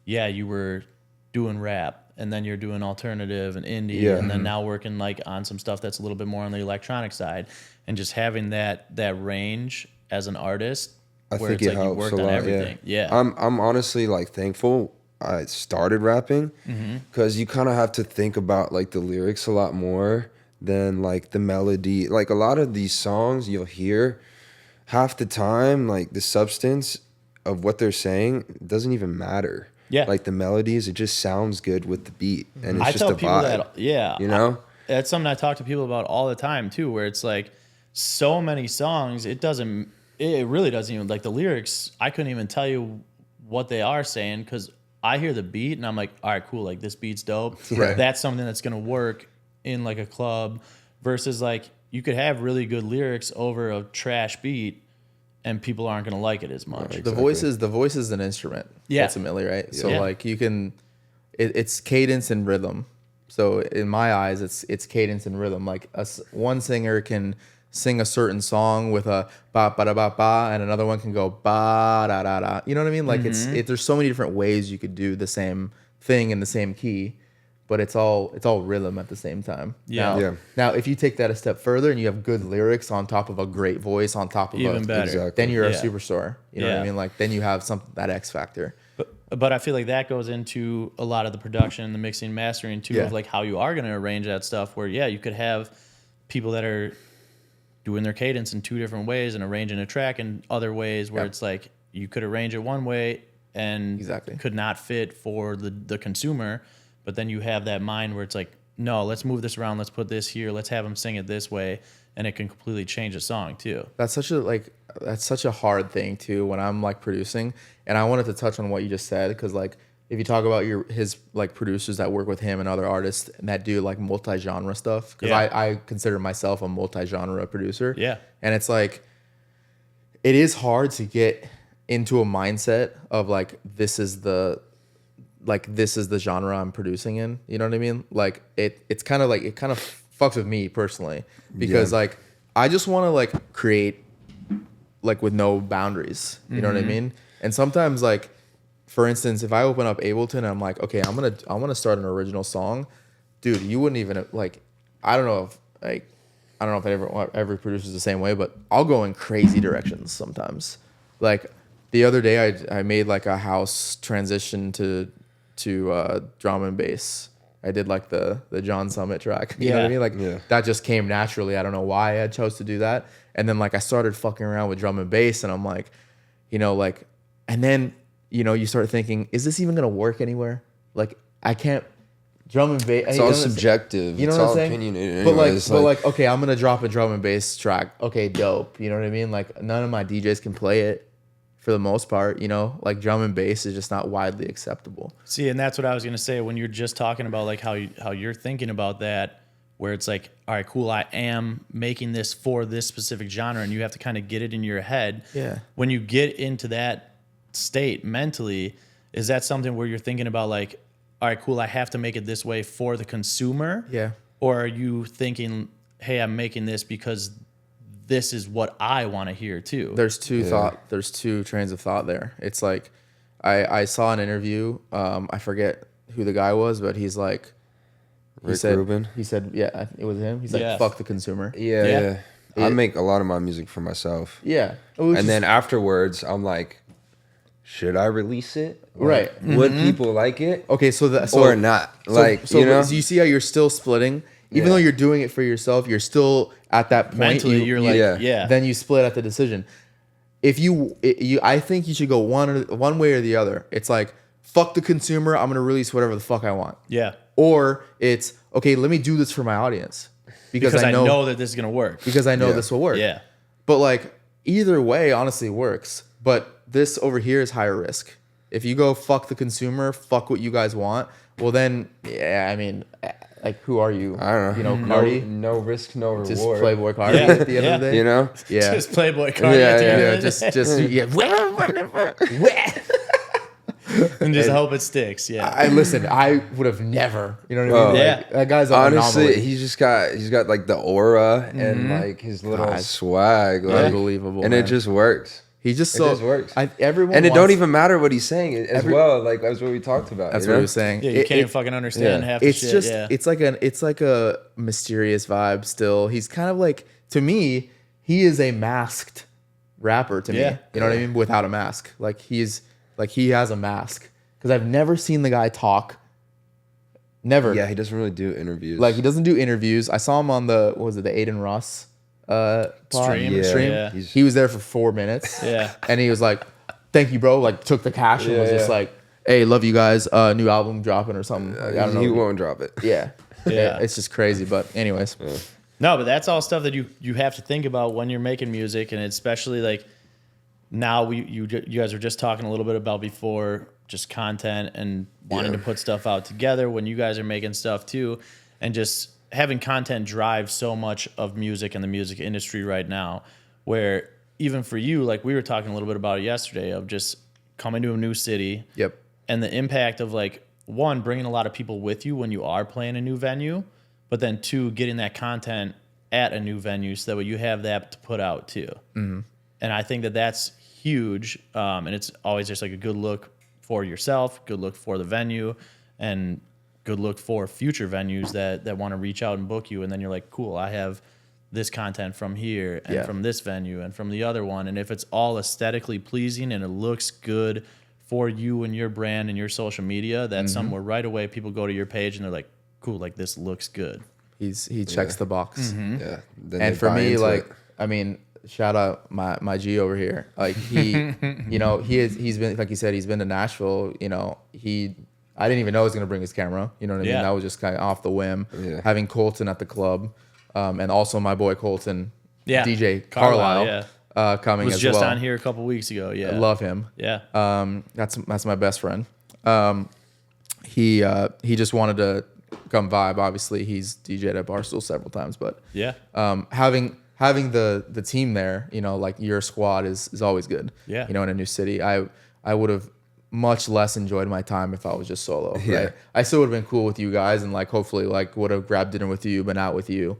you were doing rap and then you're doing alternative and indie and then now working like on some stuff that's a little bit more on the electronic side, and just having that range as an artist. I where think it's it like helps you worked a on lot. everything. Yeah. I'm honestly like thankful I started rapping because you kind of have to think about like the lyrics a lot more than like the melody. Like a lot of these songs you'll hear half the time, like the substance of what they're saying doesn't even matter. Yeah. Like the melodies, it just sounds good with the beat, and it's I just tell a people vibe. that, you know, that's something I talk to people about all the time too, where it's like so many songs, it really doesn't even, like the lyrics, I couldn't even tell you what they are saying because I hear the beat and I'm like, all right, cool, like this beat's dope. Right. That's something that's gonna work in like a club, versus like you could have really good lyrics over a trash beat and people aren't gonna like it as much. The voice is an instrument, ultimately, right? So Yeah. like you can, it's cadence and rhythm. So in my eyes, it's cadence and rhythm. Like one singer can sing a certain song with a ba ba da ba ba, and another one can go ba da da da. You know what I mean? Like there's so many different ways you could do the same thing in the same key, but it's all rhythm at the same time. Yeah. Now, if you take that a step further and you have good lyrics on top of a great voice on top of Even better. Exactly. then you're a Yeah. superstar. You know what I mean? Like then you have that X factor. But I feel like that goes into a lot of the production, the mixing, mastering too, of like how you are going to arrange that stuff. Where you could have people that are doing their cadence in 2 different ways and arranging a track in other ways where it's like you could arrange it one way and could not fit for the consumer, but then you have that mind where it's like, no, let's move this around, let's put this here, let's have them sing it this way, and it can completely change the song too. That's such a hard thing too when I'm like producing, and I wanted to touch on what you just said because like if you talk about his like producers that work with him and other artists and that do like multi-genre stuff, because I consider myself a multi-genre producer. Yeah. And it's like, it is hard to get into a mindset of like, this is the genre I'm producing in. You know what I mean? Like it's kind of like, it kind of fucks with me personally, because like, I just want to like create like with no boundaries. You know what I mean? And sometimes like, for instance, if I open up Ableton and I'm like, okay, I want to start an original song, dude, you wouldn't even like, I don't know if every producer's the same way, but I'll go in crazy directions sometimes. Like the other day, I made like a house transition to drum and bass. I did like the John Summit track. You know what I mean? Like that just came naturally. I don't know why I chose to do that. And then like I started fucking around with drum and bass, and I'm like, you know, like, and then, you know, you start thinking, is this even gonna work anywhere? Like I can't drum and bass. It's all subjective. You know it's what I'm all saying? Opinionated. But anyways. like, okay, I'm gonna drop a drum and bass track. Okay, dope. You know what I mean? Like none of my DJs can play it for the most part. You know, like drum and bass is just not widely acceptable. See, and that's what I was gonna say when you're just talking about like how you're thinking about that, where it's like, all right, cool, I am making this for this specific genre, and you have to kind of get it in your head. Yeah. When you get into that state mentally, is that something where you're thinking about like, all right, cool, I have to make it this way for the consumer? Yeah. Or are you thinking, hey, I'm making this because this is what I want to hear too? There's two trains of thought there. It's like I saw an interview, I forget who the guy was, but he's like, Rick Rubin. He said, yeah, it was him. He's like, fuck the consumer. Yeah. I make a lot of my music for myself. Yeah. And then afterwards, I'm like, should I release it? Right. Would people like it? Okay, or not? So you see how you're still splitting, even though you're doing it for yourself. You're still at that point. Mentally, you're like, yeah. Then you split at the decision. If I think you should go one way or the other. It's like, fuck the consumer. I'm gonna release whatever the fuck I want. Yeah. Or it's okay. Let me do this for my audience because I know that this is gonna work. Because I know this will work. Yeah. But like either way, honestly, works. But this over here is higher risk. If you go fuck the consumer, fuck what you guys want, well then, yeah, I mean, like who are you? I don't know. You know, Cardi? No risk, no reward. Just Playboy Cardi at the end of the day. You know? Yeah. Just Playboy Cardi at the end of the day. And just hope it sticks. Yeah. Listen, I would have never, you know what I mean? Yeah. Like, that guy's an honestly, anomaly. he's got like the aura and like his little swag, like, Unbelievable, and man. it just works. He just It just works. Everyone And it wants, don't even matter what he's saying as well. Like that's what we talked about. That's you what know? he was saying. Yeah, you can't even fucking understand half the It's shit. just Yeah. it's like a mysterious vibe still. He's kind of like, to me, he is a masked rapper to me. Yeah. You know what I mean? Without a mask. Like he has a mask. Because I've never seen the guy talk. Never. Yeah, he doesn't really do interviews. Like he doesn't do interviews. I saw him on the Aiden Ross Stream. stream. Yeah. He was there for 4 minutes. Yeah. And he was like, thank you, bro. Like took the cash and was just like, hey, love you guys. New album dropping or something. Like, I don't know. He won't drop it. Yeah. Yeah. It's just crazy. But anyways. No, but that's all stuff that you have to think about when you're making music, and especially like now you guys were just talking a little bit about before, just content and wanting to put stuff out together when you guys are making stuff too, and just having content drive so much of music and the music industry right now, where even for you, like we were talking a little bit about it yesterday, of just coming to a new city. Yep. And the impact of like, one, bringing a lot of people with you when you are playing a new venue, but then two, getting that content at a new venue so that way you have that to put out too. Mm-hmm. And I think that that's huge. And it's always just like a good look for yourself, good look for the venue, and good look for future venues that want to reach out and book you. And then you're like, cool, I have this content from here and from this venue and from the other one. And if it's all aesthetically pleasing and it looks good for you and your brand and your social media, that's somewhere right away people go to your page and they're like, cool, like this looks good. He checks the box. Yeah. Then And they for buy me, into like, it. I mean, shout out my G over here. Like he, you know, he's been, like you said, he's been to Nashville. You know, I didn't even know he was gonna bring his camera. You know what I mean? Yeah. That was just kind of off the whim. Yeah. Having Colton at the club, and also my boy Colton, Yeah. DJ Carlisle, Carlisle, coming was as just well. on here a couple weeks ago. Yeah. I love him. Yeah. That's my best friend. he just wanted to come vibe. Obviously, he's DJed at Barstool several times, but Yeah. having the team there, you know, like your squad is always good. Yeah. You know, in a new city, I would have much less enjoyed my time if I was just solo. Yeah. Right? I still would have been cool with you guys and like hopefully like would have grabbed dinner with you, but not with you.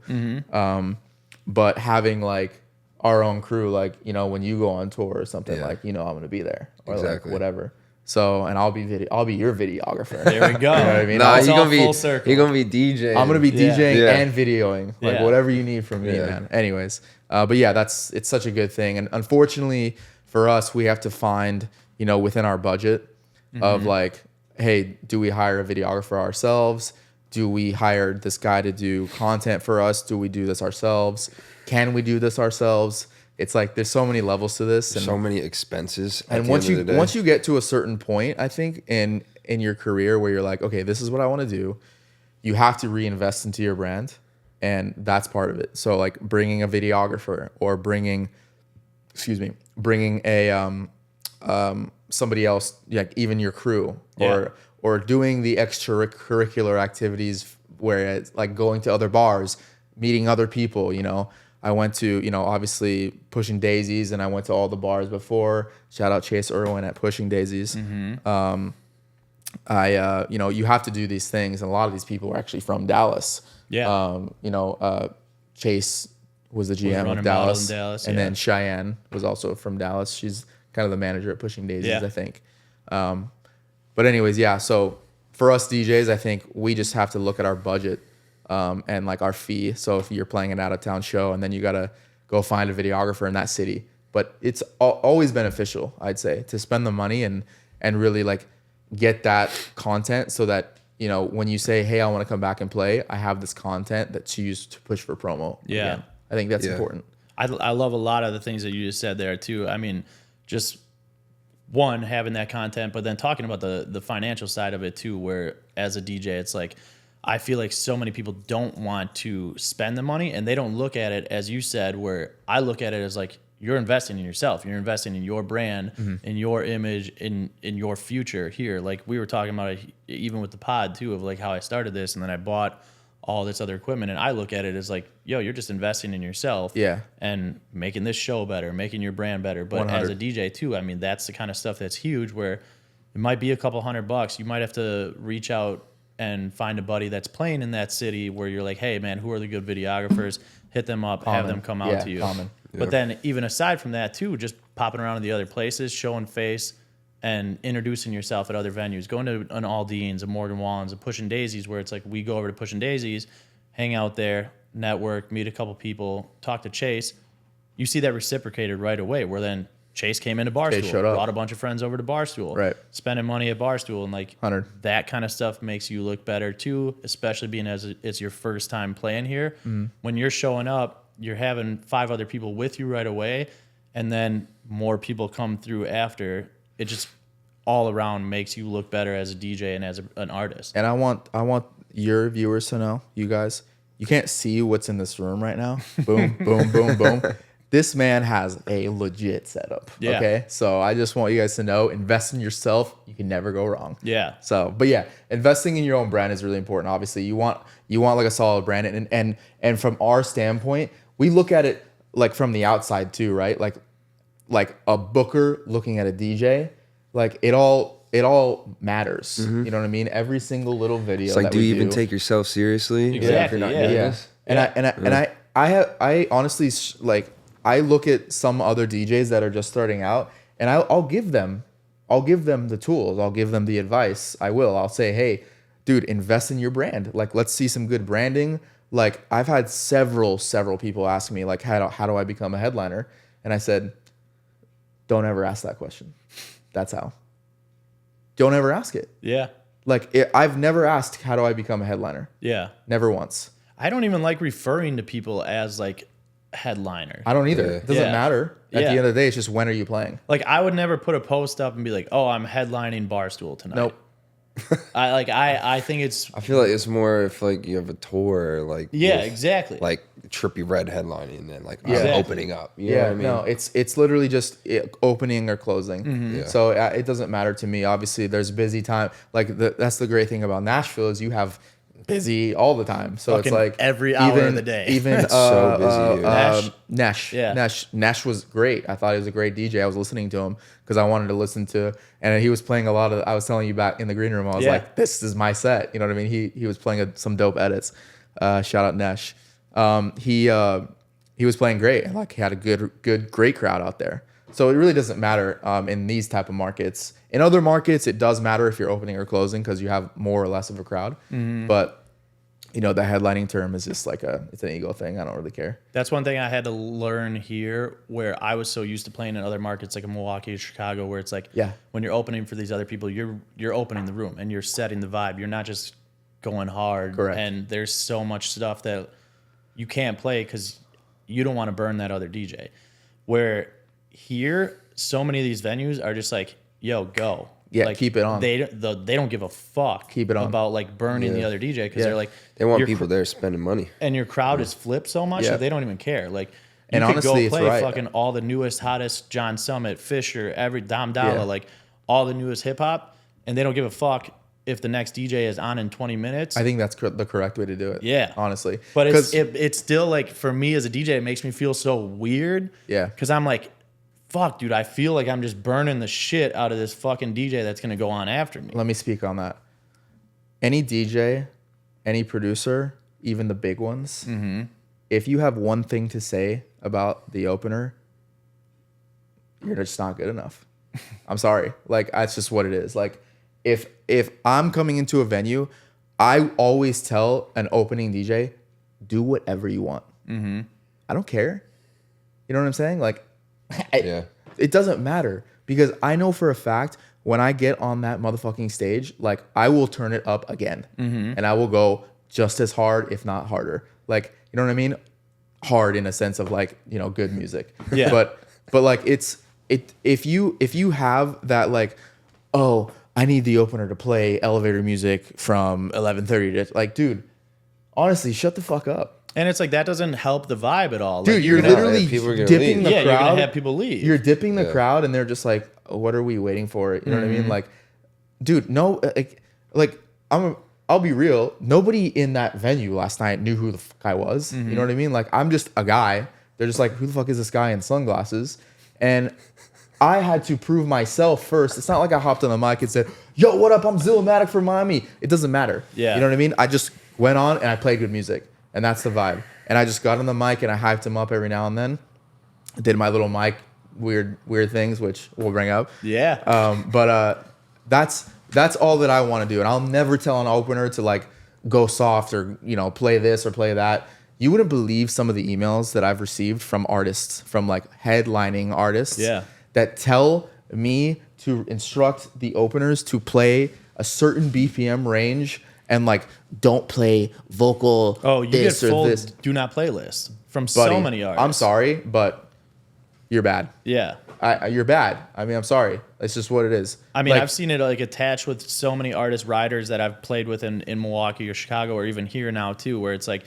But having like our own crew, like, you know, when you go on tour or something, Yeah. like, you know, I'm gonna be there or Exactly. like whatever. So, and I'll be your videographer. There we go. You know what I mean? Nah, It's you're all gonna be full circle. you're gonna be DJing. I'm gonna be Yeah. DJing Yeah. and videoing, like Yeah. whatever you need from me, Yeah. man. Anyways, but yeah, it's such a good thing, and unfortunately for us, we have to find, you know, within our budget of like, hey, do we hire a videographer ourselves? Do we hire this guy to do content for us? Do we do this ourselves? Can we do this ourselves? It's like there's so many levels to this, and so many expenses. At and the once end you of the day. once you get to a certain point, I think in your career where you're like, okay, this is what I want to do, you have to reinvest into your brand, and that's part of it. So like bringing a videographer or bringing a somebody else, like even your crew, or doing the extracurricular activities where it's like going to other bars, meeting other people, you know. I went to, you know, obviously Pushing Daisies, and I went to all the bars before. Shout out Chase Irwin at Pushing Daisies. You know, you have to do these things, and a lot of these people are actually from Dallas. Yeah. You know, Chase was the GM running of model Dallas, in Dallas, and yeah. then Cheyenne was also from Dallas. She's kind of the manager at Pushing Daisies, Yeah. I think. But anyways, yeah. So for us DJs, I think we just have to look at our budget. And like our fee. So if you're playing an out of town show and then you got to go find a videographer in that city, but it's always beneficial, I'd say, to spend the money and really like get that content so that, you know, when you say, hey, I want to come back and play, I have this content that's used to push for promo. Yeah. Again. I think that's Yeah. important. I love a lot of the things that you just said there too. I mean, just one, having that content, but then talking about the financial side of it too, where as a DJ, it's like, I feel like so many people don't want to spend the money, and they don't look at it, as you said, where I look at it as like, you're investing in yourself. You're investing in your brand, in your image, in your future here. Like we were talking about it even with the pod too, of like how I started this and then I bought all this other equipment, and I look at it as like, yo, you're just investing in yourself. Yeah. And making this show better, making your brand better. But as a 100. DJ too, I mean, that's the kind of stuff that's huge, where it might be a couple $100. You might have to reach out and find a buddy that's playing in that city where you're like, hey man, who are the good videographers? Hit them up, have them come out to you. Common. But then even aside from that too, just popping around to the other places, showing face and introducing yourself at other venues, going to an Aldean's, a Morgan Wallen's, a Pushing Daisies, where it's like we go over to Pushing Daisies, hang out there, network, meet a couple people, talk to Chase. You see that reciprocated right away, where then Chase came into Barstool, showed up. brought a bunch of friends over to Barstool, Right. spending money at Barstool, and like 100. that kind of stuff makes you look better too, especially being as it's your first time playing here. When you're showing up, you're having 5 other people with you right away, and then more people come through after. It just all around makes you look better as a DJ and as an artist. And I want your viewers to know, you guys, you can't see what's in this room right now. Boom, boom, boom, boom. This man has a legit setup. Yeah. Okay. So I just want you guys to know, invest in yourself. You can never go wrong. Yeah. So, but yeah, investing in your own brand is really important. Obviously, you want like a solid brand, and from our standpoint, we look at it like from the outside too, right? Like a booker looking at a DJ, like it all matters. You know what I mean? Every single little video. It's like, that do we you even take yourself seriously? Exactly, If you're not yeah. doing Yeah. this? And I honestly like, I look at some other DJs that are just starting out, and I'll give them the tools. I'll give them the advice. I'll say, hey, dude, invest in your brand. Like, let's see some good branding. Like, I've had several people ask me, like, how do I become a headliner? And I said, don't ever ask that question. That's how. Don't ever ask it. Yeah. Like, I've never asked, how do I become a headliner? Yeah. Never once. I don't even like referring to people as like headliner. I don't either. Yeah. It doesn't Yeah. matter. At Yeah. the end of the day, it's just when are you playing? Like I would never put a post up and be like, "Oh, I'm headlining Barstool tonight." Nope. I think it's I feel like it's more if like you have a tour, like with, exactly. like Trippie Redd headlining and then like I'm Exactly. opening up. You know what I mean? No, it's literally just opening or closing. Mm-hmm. Yeah. So it doesn't matter to me. Obviously, there's busy time. Like that's the great thing about Nashville is you have busy all the time. So Fucking it's like every hour of the day. Even So busy, dude. Nash. Yeah. Nash was great. I thought he was a great DJ. I was listening to him because I wanted to listen to, and he was playing a lot of. I was telling you back in the green room. I was like, this is my set. You know what I mean? He was playing some dope edits. Shout out Nash. He was playing great and like he had a great crowd out there. So it really doesn't matter in these type of markets. In other markets, it does matter if you're opening or closing because you have more or less of a crowd. But the headlining term is just like it's an ego thing. I don't really care. That's one thing I had to learn here, where I was so used to playing in other markets like in Milwaukee, Chicago, where it's like when you're opening for these other people, you're opening the room and you're setting the vibe. You're not just going hard. Correct. And there's so much stuff that you can't play because you don't want to burn that other DJ. Where here, so many of these venues are just like, yo, go. Yeah, like, keep it on. They don't give a fuck Keep it on. about like burning the other DJ because they're like, They want your people there spending money. and your crowd is flipped so much Yeah. that they don't even care. Like, you And could honestly, go it's play right. fucking all the newest, hottest John Summit, Fisher, every Dom Dalla, Yeah. like all the newest hip hop, and they don't give a fuck if the next DJ is on in 20 minutes. I think that's the correct way to do it. Yeah. honestly. But 'Cause- it's still like, for me as a DJ, it makes me feel so weird. Yeah. Because I'm like, fuck, dude, I feel like I'm just burning the shit out of this fucking DJ that's going to go on after me. let me speak on that. Any DJ, any producer, even the big ones, if you have one thing to say about the opener, you're just not good enough. I'm sorry. Like, that's just what it is. Like, if I'm coming into a venue, I always tell an opening DJ, do whatever you want. I don't care. You know what I'm saying? Like, Yeah. it doesn't matter because I know for a fact when I get on that motherfucking stage, like I will turn it up again and I will go just as hard, if not harder. Like, you know what I mean? Hard in a sense of like, good music. Yeah. But like if you have that like, oh, I need the opener to play elevator music from 11:30 to like, dude, honestly, shut the fuck up. And it's like, that doesn't help the vibe at all. Dude, Like, you're gonna- literally people are gonna dipping leave. the yeah, crowd. you're going to have people leave. You're dipping the crowd, and they're just like, "What are we waiting for?" You know what I mean? Like, dude, no, like I'll be real. Nobody in that venue last night knew who the fuck I was. You know what I mean? Like, I'm just a guy. They're just like, "Who the fuck is this guy in sunglasses?" And I had to prove myself first. It's not like I hopped on the mic and said, "Yo, what up? I'm Zillamatic from Miami." It doesn't matter. Yeah. You know what I mean? I just went on and I played good music, and that's the vibe. And I just got on the mic and I hyped him up every now and then. I did my little mic weird things, which we'll bring up. Yeah. But that's all that I want to do. And I'll never tell an opener to like go soft or, play this or play that. You wouldn't believe some of the emails that I've received from artists, from like headlining artists that tell me to instruct the openers to play a certain BPM range and like don't play vocal Oh, you this get or full this. do not play lists from Buddy, so many artists. I'm sorry, but you're bad. Yeah. You're bad. I mean, I'm sorry. It's just what it is. I mean, Like, I've seen it like attached with so many artist riders that I've played with in Milwaukee or Chicago or even here now too, where it's like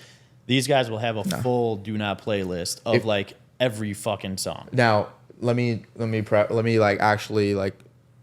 these guys will have a full do not play list of like every fucking song. Now, let me like actually like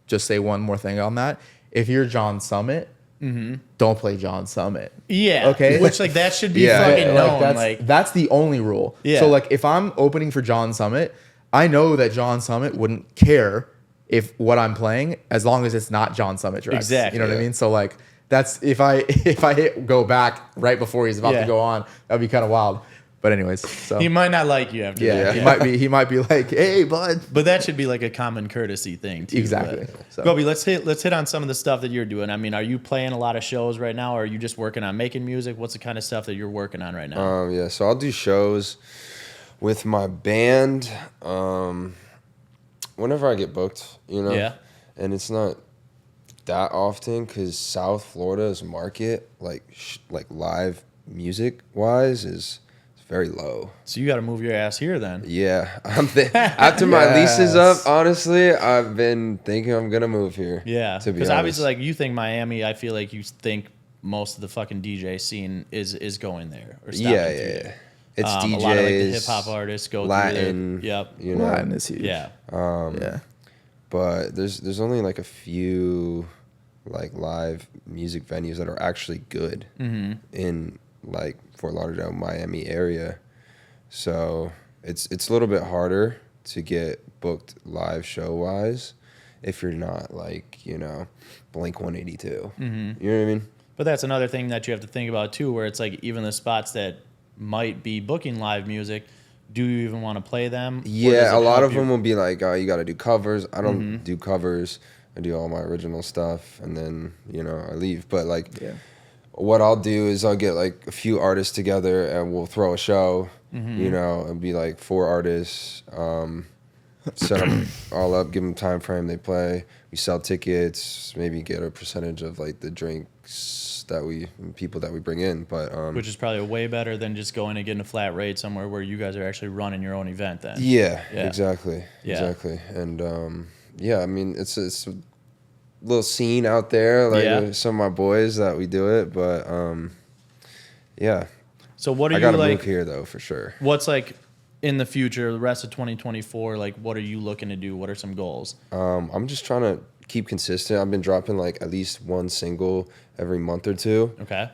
just say one more thing on that. If you're John Summit, don't play John Summit. Yeah. Okay. Which like that should be Yeah. fucking known. That's the only rule. Yeah. So like if I'm opening for John Summit, I know that John Summit wouldn't care if what I'm playing as long as it's not John Summit tracks. Exactly. You know what I mean? So like that's if I hit go back right before he's about Yeah. to go on, that'd be kind of wild. But anyways, so he might not like you after yeah, that. he might be like, "Hey, bud." But that should be like a common courtesy thing too. Exactly. But, So- Gobe, let's hit on some of the stuff that you're doing. I mean, are you playing a lot of shows right now, or are you just working on making music? What's the kind of stuff that you're working on right now? Yeah, so I'll do shows with my band whenever I get booked, Yeah. And it's not that often because South Florida's market, like live music wise, is very low. So you got to move your ass here then. Yeah, after my lease is up, honestly, I've been thinking I'm gonna move here. Yeah, to be because honest. obviously, like you think Miami, I feel like you think most of the fucking DJ scene is going there or stopping through there. It's DJs, a lot of like the hip hop artists go Latin, through there. Yep. You know, Latin is huge. Yeah. Yeah. But there's only like a few like live music venues that are actually good in like Fort Lauderdale, Miami area. So it's a little bit harder to get booked live show wise if you're not like, you know, Blink 182. You know what I mean? But that's another thing that you have to think about too, where it's like even the spots that might be booking live music, do you even want to play them? Yeah, a lot of them will be like, oh, you got to do covers. I don't do covers. I do all my original stuff, and then, you know, I leave. But like, what I'll do is I'll get like a few artists together, and we'll throw a show. You know, it'll be like 4 artists. Set them all up, give them time frame. They play. We sell tickets. Maybe get a percentage of like the drinks people that we bring in. But which is probably way better than just going and getting a flat rate somewhere where you guys are actually running your own event. Then yeah. Exactly. And I mean it's a little scene out there, like some of my boys that we do it, but yeah. So what are I gotta you like? move here though for sure. What's like in the future, the rest of 2024? Like, what are you looking to do? What are some goals? I'm just trying to keep consistent. I've been dropping like at least one single every month or two. Okay.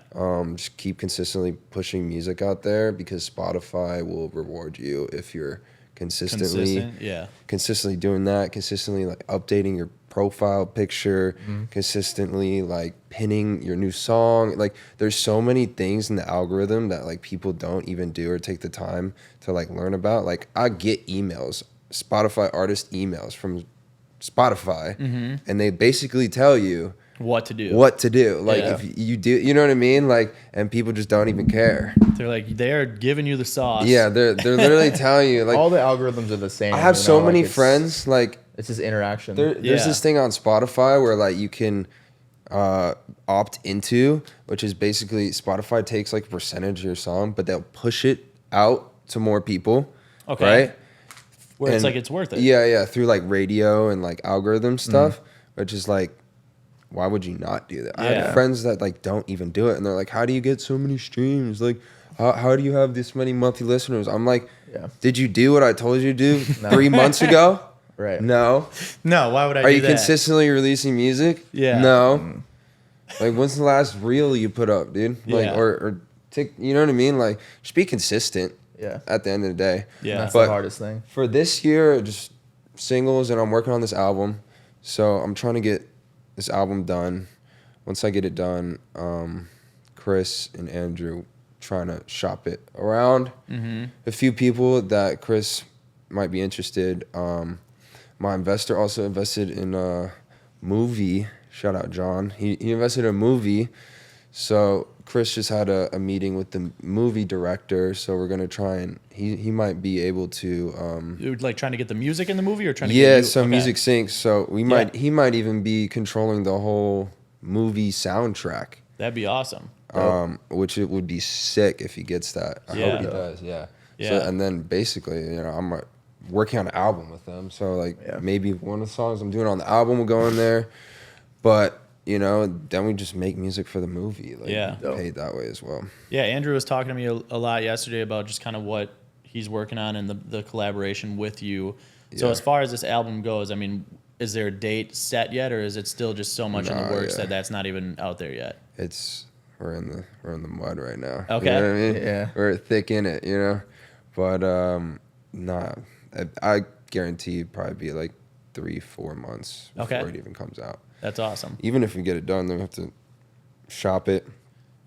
Just keep consistently pushing music out there because Spotify will reward you if you're consistently doing that, consistently like updating your profile picture, consistently like pinning your new song. Like there's so many things in the algorithm that like people don't even do or take the time to like learn about. Like I get emails, Spotify artist emails from Spotify, and they basically tell you what to do. Like if you do, you know what I mean? Like, and people just don't even care. They're like, they're giving you the sauce. Yeah, they're literally telling you like all the algorithms are the same. I have so many friends like it's just interaction. there's this thing on Spotify where like you can opt into, which is basically Spotify takes like a percentage of your song, but they'll push it out to more people. Okay. Right? Where it's like it's worth it. Yeah, through like radio and like algorithm stuff, which is like, why would you not do that? I have friends that like don't even do it, and they're like, how do you get so many streams? Like, how do you have this many monthly listeners? I'm like, did you do what I told you to do 3 months ago? Right. No. Why would I Are do you that? consistently releasing music? Yeah. No. Like, when's the last reel you put up, dude? Like, or take, you know what I mean? Like, just be consistent. Yeah. At the end of the day. Yeah. That's But the hardest thing. for this year, just singles, and I'm working on this album. So I'm trying to get this album done. Once I get it done, Chris and Andrew trying to shop it around. A few people that Chris might be interested. My investor also invested in a movie. Shout out John. He invested in a movie. So Chris just had a meeting with the movie director. So we're gonna try and he might be able to. You're like trying to get the music in the movie, or trying to get music syncs. So he might even be controlling the whole movie soundtrack. That'd be awesome. Which it would be sick if he gets that. I hope he does. Yeah. So, and then basically, you know, I'm working on an album with them. So like maybe one of the songs I'm doing on the album will go in there, but you know, then we just make music for the movie. Like, paid that way as well. Yeah, Andrew was talking to me a lot yesterday about just kind of what he's working on and the collaboration with you. So as far as this album goes, I mean, is there a date set yet, or is it still just so much in the works that that's not even out there yet? We're in the mud right now. Okay. You know what I mean? Yeah. We're thick in it, you know? But I guarantee it'd probably be like 3-4 months before it even comes out. That's awesome. Even if we get it done, then we have to shop it.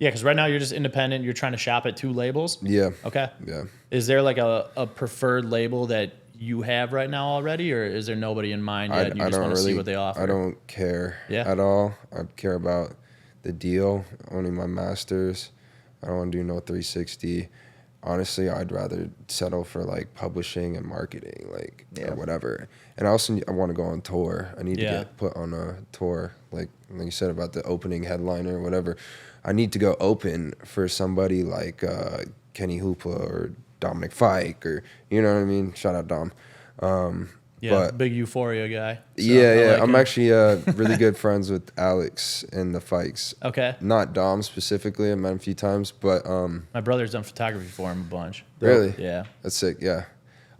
Yeah, because right now you're just independent. You're trying to shop at 2 labels? Yeah. Okay. Yeah. Is there like a preferred label that you have right now already, or is there nobody in mind yet? You just want to see what they offer? I don't care at all. I care about the deal, owning my masters. I don't want to do no 360. Honestly, I'd rather settle for like publishing and marketing, like or whatever. And I want to go on tour. I need to get put on a tour, like you said about the opening headliner or whatever. I need to go open for somebody like Kenny Hoopla or Dominic Fike or you know what I mean. Shout out Dom. But big Euphoria guy. So yeah. like I'm him. actually really good friends with Alex and the Fikes. Okay. Not Dom specifically. I met him a few times, but My brother's done photography for him a bunch. really, Yeah. that's sick. Yeah,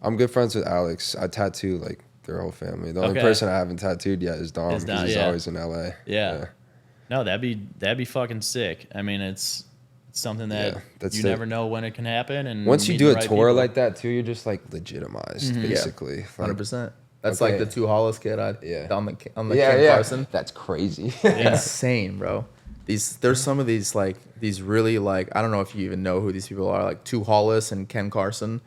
I'm good friends with Alex. I tattoo like their whole family. The only Okay. person I haven't tattooed yet is Dom Is because Dom, he's yeah. always in LA. Yeah. No, that'd be fucking sick. I mean, it's something that Yeah, that's you sick. never know when it can happen. And Once you meet do the a right tour people. like that too, you're just like legitimized basically. Like, 100%. That's Okay. like the Two Hollis kid on the Ken Carson. That's crazy. Insane, bro. There's some of these really like I don't know if you even know who these people are, like Two Hollis and Ken Carson.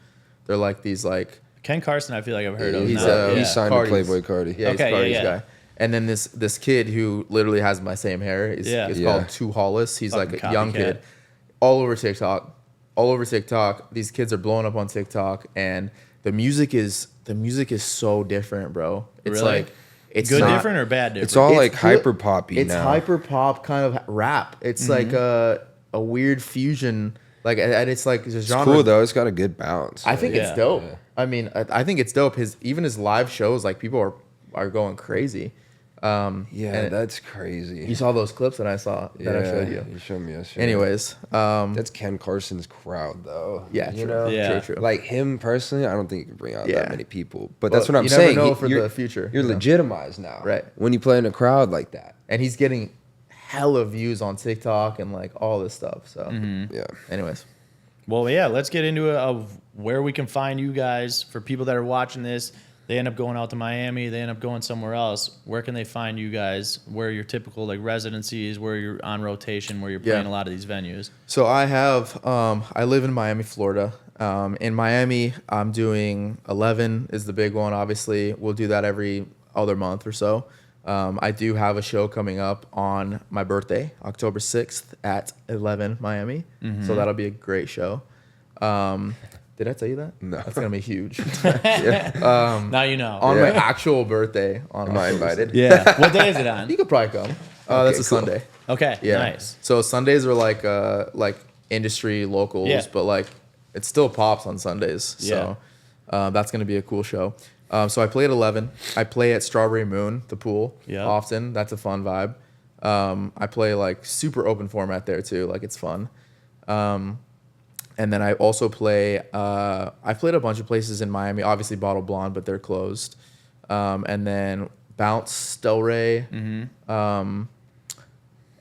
They're like these like Ken Carson, I feel like I've heard of. he's now. He's signed Cardi's. to Playboy Cardi. Yeah, Okay, he's Cardi's yeah. guy. And then this kid who literally has my same hair is Yeah. called Two Hollis. He's Fucking like a young copycat. kid. All over TikTok. These kids are blowing up on TikTok and the music is so different, bro. It's Really? like it's Good not, different or bad different? It's all like good- hyper poppy It's now. hyper pop kind of rap. It's like a weird fusion. Like and it's like the It's genre. cool though. It's got a good balance. I think Yeah. it's dope. Yeah. I mean, I think it's dope. His live shows, like people are going crazy. Yeah, and that's crazy. you saw those clips that I showed you. You showed me yesterday. Anyways, that's Ken Carson's crowd though. yeah, you true. know. Yeah. True. Like him personally, I don't think you can bring out Yeah. that many people. But Well, that's what I'm you never saying. know for You're- the future, You're you know? legitimized now, Right. When you play in a crowd like that. And he's getting hella views on TikTok and like all this stuff. So, Yeah. anyways, Well, yeah, let's get into it of where we can find you guys. For people that are watching this, they end up going out to Miami, they end up going somewhere else. Where can they find you guys? Where are your typical like residencies, where you're on rotation, where you're playing Yeah. a lot of these venues? so I live in Miami, Florida. In Miami, I'm doing 11 is the big one. Obviously, we'll do that every other month or so. I do have a show coming up on my birthday, October 6th at 11 Miami. So that'll be a great show. Did I tell you that? No. That's going to be huge. Now you know. On my Yeah. actual birthday. Am I invited? Yeah. What day is it on? You could probably come. That's a cool. Sunday. Okay. Yeah. Nice. So Sundays are like industry locals, Yeah. but like it still pops on Sundays. So that's gonna be a cool show. So I play at 11. I play at Strawberry Moon, the pool, Yeah. often. That's a fun vibe. I play like super open format there too. Like it's fun. And then I also play. I played a bunch of places in Miami. Obviously Bottle Blonde, but they're closed. And then Bounce, Delray.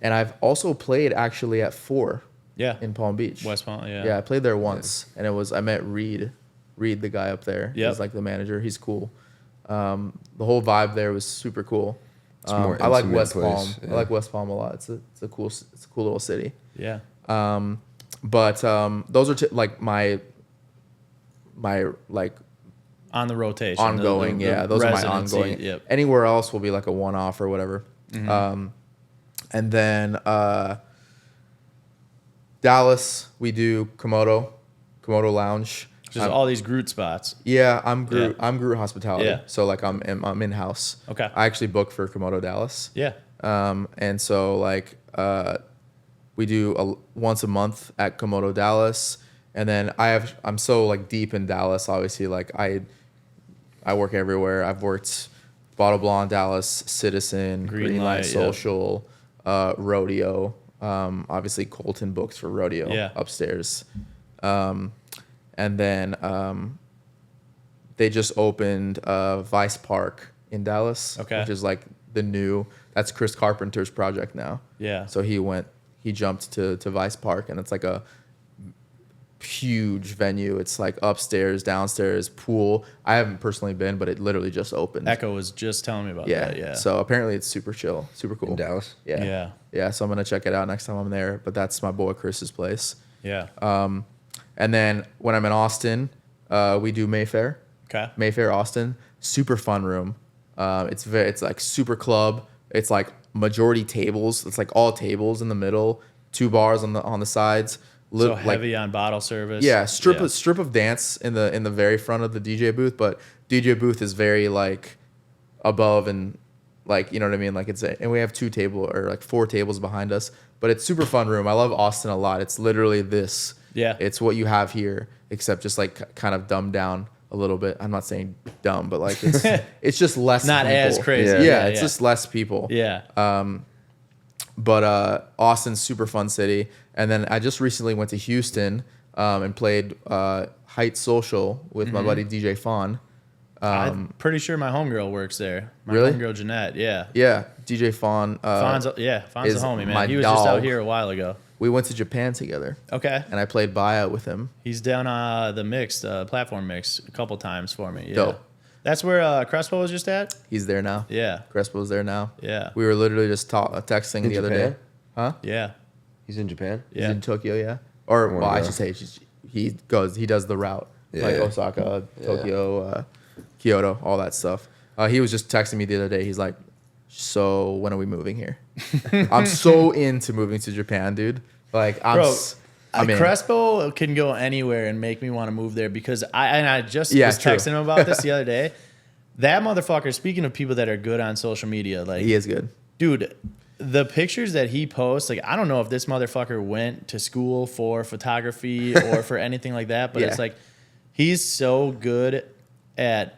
And I've also played actually at 4 Yeah. in Palm Beach. West Palm. Yeah. Yeah, I played there once, and I met Reed, the guy up there. Yep. He's like the manager. He's cool. The whole vibe there was super cool. It's a more I like intimate West place, Palm. yeah. I like West Palm a lot. It's a cool little city. Yeah. But those are like my like On the rotation. ongoing. the Yeah, those are my residency, ongoing. Yep. Anywhere else will be like a one-off or whatever. And then Dallas, we do Komodo Lounge. Just all these Groot spots. Yeah, I'm Yeah. Groot Hospitality. Yeah. So like I'm in house. Okay. I actually booked for Komodo Dallas. Yeah. And so like we do once a month at Komodo Dallas, and then I'm so like deep in Dallas. Obviously, like I work everywhere. I've worked Bottle Blonde, Dallas, Citizen, Green Light, Light, Social, Rodeo. Obviously Colton books for Rodeo Yeah. upstairs. And then they just opened Vice Park in Dallas, Okay. which is like that's Chris Carpenter's project now. Yeah. So he jumped to Vice Park, and it's like a huge venue. It's like upstairs, downstairs, pool. I haven't personally been, but it literally just opened. Echo was just telling me about Yeah. that. Yeah. So apparently it's super chill, super cool. In Dallas. Yeah. Yeah. Yeah. So I'm gonna check it out next time I'm there. But that's my boy Chris's place. Yeah. And then when I'm in Austin, we do Mayfair. Okay. Mayfair, Austin, super fun room. It's like super club. It's like majority tables. It's like all tables in the middle, 2 bars on the sides. So heavy on bottle service. Yeah, strip of dance in the very front of the DJ booth, but DJ booth is very like above and Like, you know what I mean? Like and we have 4 tables behind us, but it's super fun room. I love Austin a lot. It's literally this. Yeah. It's what you have here, except just like kind of dumbed down a little bit. I'm not saying dumb, but like it's just less. Not people. as crazy. Yeah, it's just less people. Yeah. But Austin's super fun city. And then I just recently went to Houston and played Heights Social with my buddy DJ Fawn. I'm pretty sure my homegirl works there. My Really? homegirl Jeanette. Yeah. Yeah, DJ Fawn. Fawn's a homie, man. my He was just out dog. here a while ago. We went to Japan together, Okay. and I played buyout with him. He's down the mix, platform mix, a couple times for me. Yeah. Dope. That's where Crespo was just at? He's there now. Yeah. Crespo's there now. Yeah. We were literally just texting the other Japan? day. Huh? Yeah. He's in Japan. He's Yeah. in Tokyo, yeah. Or wanna well, I go. should say he does the route, like Yeah. Osaka, Tokyo, Kyoto, all that stuff. He was just texting me the other day. He's like, "So when are we moving here?" I'm so into moving to Japan, dude. Like I'm in. Crespo can go anywhere and make me want to move there because I just Yeah, was true. texting him about this the other day. That motherfucker, speaking of people that are good on social media, like He is good. dude, the pictures that he posts, like I don't know if this motherfucker went to school for photography or for anything like that, but Yeah. it's like he's so good at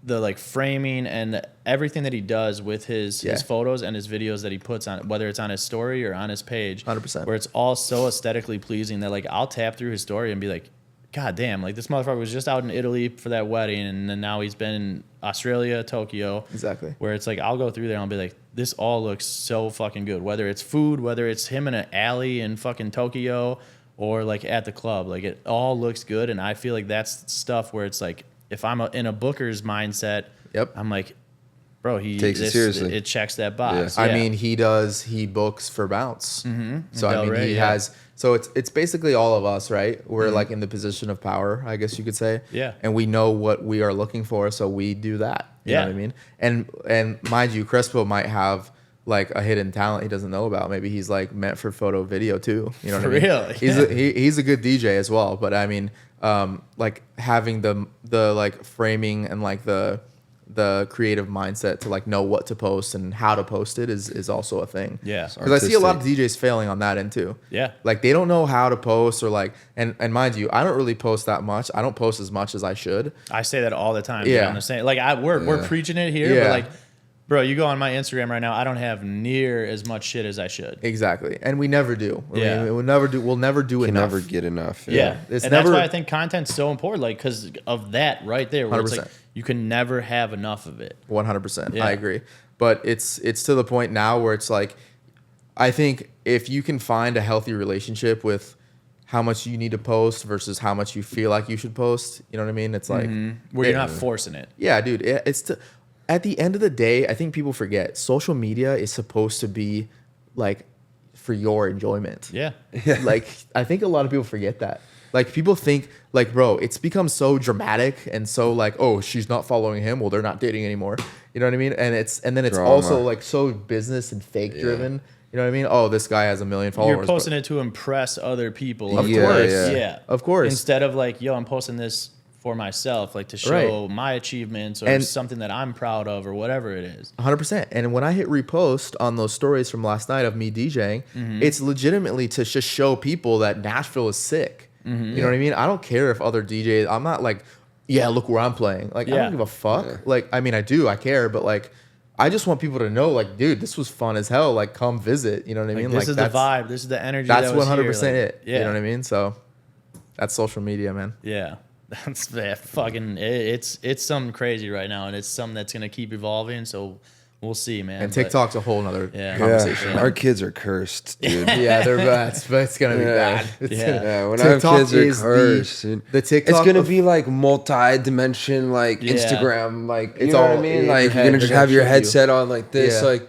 the like framing and everything that he does with his photos and his videos that he puts on, whether it's on his story or on his page, 100%. where it's all so aesthetically pleasing that like I'll tap through his story and be like, God damn, like this motherfucker was just out in Italy for that wedding and then now he's been in Australia, Tokyo. Exactly. Where it's like I'll go through there and I'll be like, this all looks so fucking good. Whether it's food, whether it's him in an alley in fucking Tokyo or like at the club, like it all looks good. And I feel like that's stuff where it's like if I'm in a booker's mindset, Yep. I'm like, bro, Takes it seriously. It checks that box. I Yeah. mean, he books for Bounce. Mm-hmm. So I Del mean, Rey, he yeah. has. So it's basically all of us, right? We're like in the position of power, I guess you could say. Yeah. And we know what we are looking for, so we do that. You Yeah. know what I mean? And mind you, Crespo might have like a hidden talent he doesn't know about. Maybe he's like meant for photo video too. You know what I mean? Really? He's a good DJ as well. But I mean, like having the like framing and like the creative mindset to like know what to post and how to post it is also a thing. Yeah. Because I see a lot of DJs failing on that end too. Yeah. Like they don't know how to post or like, and mind you, I don't really post that much. I don't post as much as I should. I say that all the time. Yeah. Yeah. I'm the same. Like we're preaching it here, Yeah. but like, bro, you go on my Instagram right now, I don't have near as much shit as I should. Exactly. And we never do. I Yeah. mean, we'll never do Can enough. never get enough. Yeah. It's And that's never- why I think content's so important, like, because of that right there, where it's like 100%. you can never have enough of it. 100%. Yeah. I agree. But it's to the point now where it's like, I think if you can find a healthy relationship with how much you need to post versus how much you feel like you should post, you know what I mean? It's like, Where you're not forcing it. yeah, dude, at the end of the day, I think people forget social media is supposed to be like for your enjoyment. Yeah. Like, I think a lot of people forget that. Like, people think, like, bro, it's become so dramatic and so like, oh, she's not following him. Well, they're not dating anymore. You know what I mean? And then it's Drama. also like so business and fake driven. You know what I mean? Oh, this guy has 1 million followers. You're posting it to impress other people. Of Yeah, course. yeah. Yeah. Of course. Instead of like, yo, I'm posting this for myself, like to show my achievements or And- something that I'm proud of or whatever it is. 100%. And when I hit repost on those stories from last night of me DJing, it's legitimately to just show people that Nashville is sick. You know what I mean? I don't care if other DJs, I'm not like, yeah, look where I'm playing. Like, I Yeah. don't give a fuck. Like, I mean, I do, I care, but like, I just want people to know, like, dude, this was fun as hell. Like, come visit. You know what I Like, mean? this Like, is the vibe. This is the energy. That's that was 100% here. Like, it. Yeah. You know what I mean? So that's social media, man. Yeah. That's that fucking. It's something crazy right now, and it's something that's gonna keep evolving. So we'll see, man. And But- TikTok's a whole nother Yeah. conversation. Yeah. Our kids are cursed, dude. Yeah, they're bad. But it's gonna be Yeah. bad. It's Yeah. gonna- Yeah, when our TikTok kids are is cursed, dude. the TikTok it's gonna of- be like multi-dimension, like Yeah. Instagram, like you It's know what all I mean. in your Like head. you're gonna They're just gonna have your show you. headset on like this, Yeah. like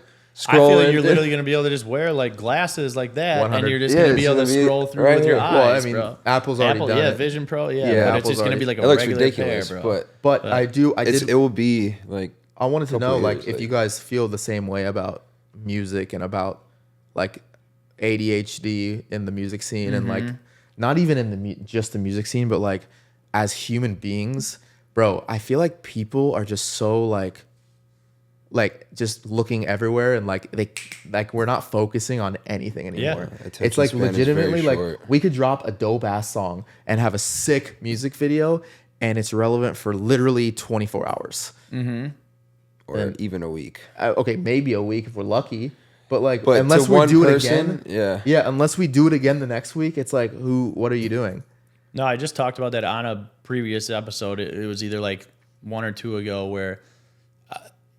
I feel scrolling. like you're literally gonna be able to just wear like glasses like that, 100. and you're just Yeah, gonna be it's able to gonna be scroll through right with your here. eyes, Well, I mean, bro. Apple's already done yeah, it. Vision Pro, yeah. Yeah, but it's Apple's just gonna already- be like a it looks regular ridiculous, pair, bro. but But it will be like I wanted to couple know, of like, years if later. you guys feel the same way about music and about like ADHD in the music scene and like not even in the just the music scene, but like as human beings, bro. I feel like people are just so like like just looking everywhere and like we're not focusing on anything anymore. Attention It's like span is legitimately very like short. we could drop a dope ass song and have a sick music video and it's relevant for literally 24 hours. or even a week. Okay, maybe a week if we're lucky. But like But unless to we one do person, it again, unless we do it again the next week, it's like what are you doing? No, I just talked about that on a previous episode. It was either like 1 or 2 ago where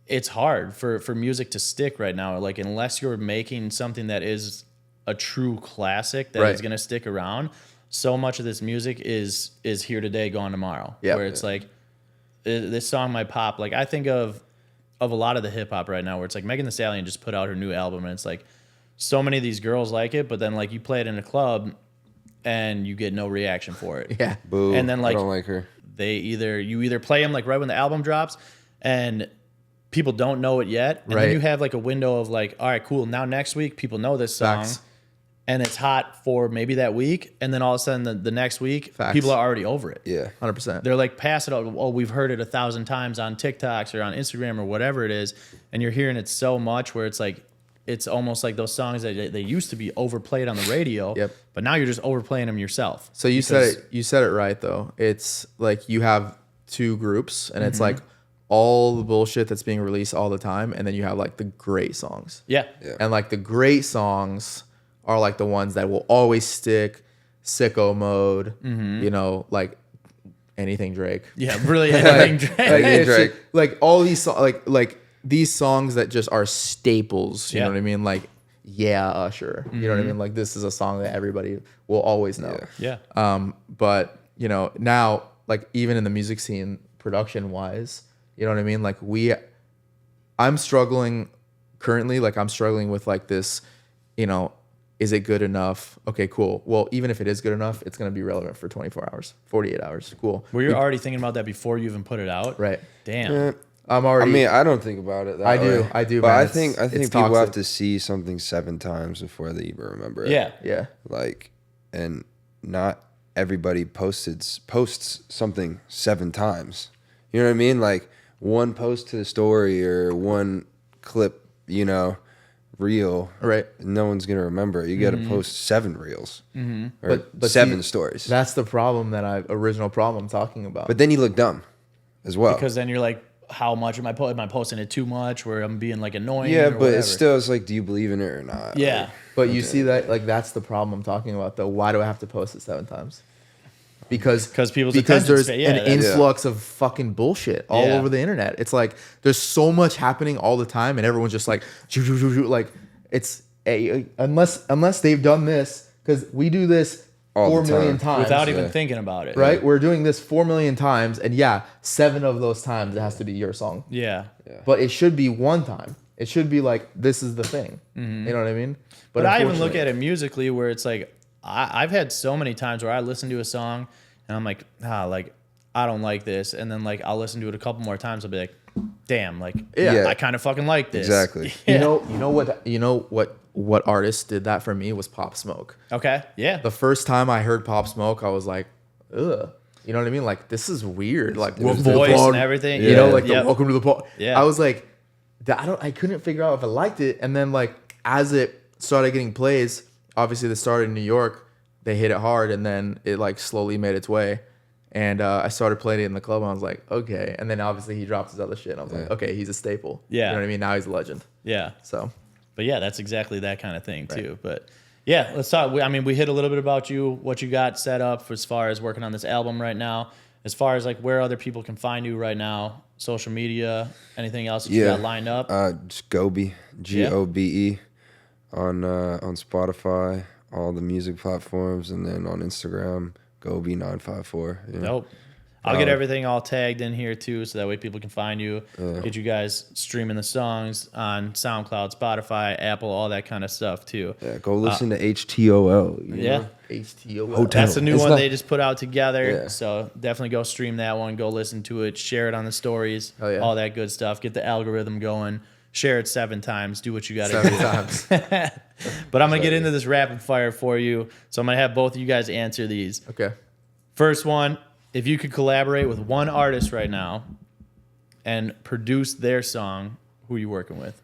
it's hard for music to stick right now. Like unless you're making something that is a true classic that is going to stick around, so much of this music is here today, gone tomorrow. Yep. Where it's like this song might pop. Like I think of a lot of the hip hop right now where it's like Megan Thee Stallion just put out her new album and it's like so many of these girls like it, but then like you play it in a club and you get no reaction for it. Yeah. Boo. And then like I don't like her. you either play them like right when the album drops and people don't know it yet, and then you have like a window of like, all right, cool, now next week people know this song. Facts. And it's hot for maybe that week, and then all of a sudden the next week Facts. people are already over it. Yeah. 100%. They're like pass it out. Oh, we've heard it 1,000 times on TikToks or on Instagram or whatever it is, and you're hearing it so much where it's like it's almost like those songs that they used to be overplayed on the radio. Yep. But now you're just overplaying them yourself. So you said it right though. It's like you have 2 groups and it's like all the bullshit that's being released all the time, and then you have like the great songs. Yeah. And like the great songs are like the ones that will always stick. Sicko Mode, you know, like anything Drake. Yeah, really anything Drake. Like, it's Drake. just- like all these like these songs that just are staples. You Yeah. know what I mean? Like Usher. You know what I mean? Like this is a song that everybody will always know. Yeah. But you know, now like even in the music scene, production wise, you know what I mean? Like I'm struggling currently. Like I'm struggling with like this, you know, is it good enough? Okay, cool. Well, even if it is good enough, it's going to be relevant for 24 hours, 48 hours. Cool. Were you already thinking about that before you even put it out? Right. Damn. I'm I already. mean, I don't think about it that way. I do. But man. I It's- think it's people have toxic. to see something 7 times before they even remember it. Yeah. Yeah. Like, and not everybody posts something 7 times. You know what I mean? Like one post to the story or one clip, you know, reel. Right. No one's gonna remember it. You got to post 7 reels or But 7 see, stories. That's the problem original problem I'm talking about. But then you look dumb as well. Because then you're like, how much am I posting it too much where I'm being like annoying? Yeah, or but whatever? it's like, do you believe in it or not? Yeah. But you see that, like, that's the problem I'm talking about, though. Why do I have to post it 7 times? Because people's because attention there's span- yeah, an that's- influx of fucking bullshit all Yeah. over the internet. It's like there's so much happening all the time, and everyone's just like, like it's unless they've done this, because we do this All 4 the million time. times Without even Yeah. thinking about it. right? We're doing this 4 million times, and 7 of those times it has to be your song. Yeah. But it should be one time. It should be like, this is the thing. You know what I mean? But I even look unfortunately- at it musically where it's like, I've had so many times where I listen to a song and I'm like, like, I don't like this. And then like, I'll listen to it a couple more times. I'll be like, damn, like, Yeah. I kind of fucking like this. Exactly. You know what artist did that for me was Pop Smoke. Okay. Yeah. The first time I heard Pop Smoke, I was like, ugh. You know what I mean? Like, this is weird. Like, With welcome to the voice pod. and everything. You know, Yeah. like Yep. the welcome to the pod. Yeah. I was like, I couldn't figure out if I liked it. And then like as it started getting plays, obviously they started in New York, they hit it hard, and then it like slowly made its way. And I started playing it in the club, and I was like, okay. And then obviously he dropped his other shit, and I was like, okay, he's a staple. Yeah. You know what I mean? Now he's a legend. Yeah. So But yeah, that's exactly that kind of thing too. But yeah, let's talk. I mean, we hit a little bit about you, what you got set up as far as working on this album right now, as far as like where other people can find you right now, social media, anything else that you got lined up. Just Gobe, Gobe, on Spotify, all the music platforms, and then on Instagram, Gobe954. Yeah. Nope. I'll get everything all tagged in here too, so that way people can find you, get you guys streaming the songs on SoundCloud, Spotify, Apple, all that kind of stuff too. Yeah, go listen to HTOL. you Yeah. know? HTOL. Hotel. That's the new It's one not- they just put out together. Yeah. So definitely go stream that one. Go listen to it. Share it on the stories. Hell yeah. All that good stuff. Get the algorithm going. Share it 7 times. Do what you got to 7 do. times. But I'm going to get into this rapid fire for you. So I'm going to have both of you guys answer these. Okay. First one, if you could collaborate with one artist right now and produce their song, who Who are you working with?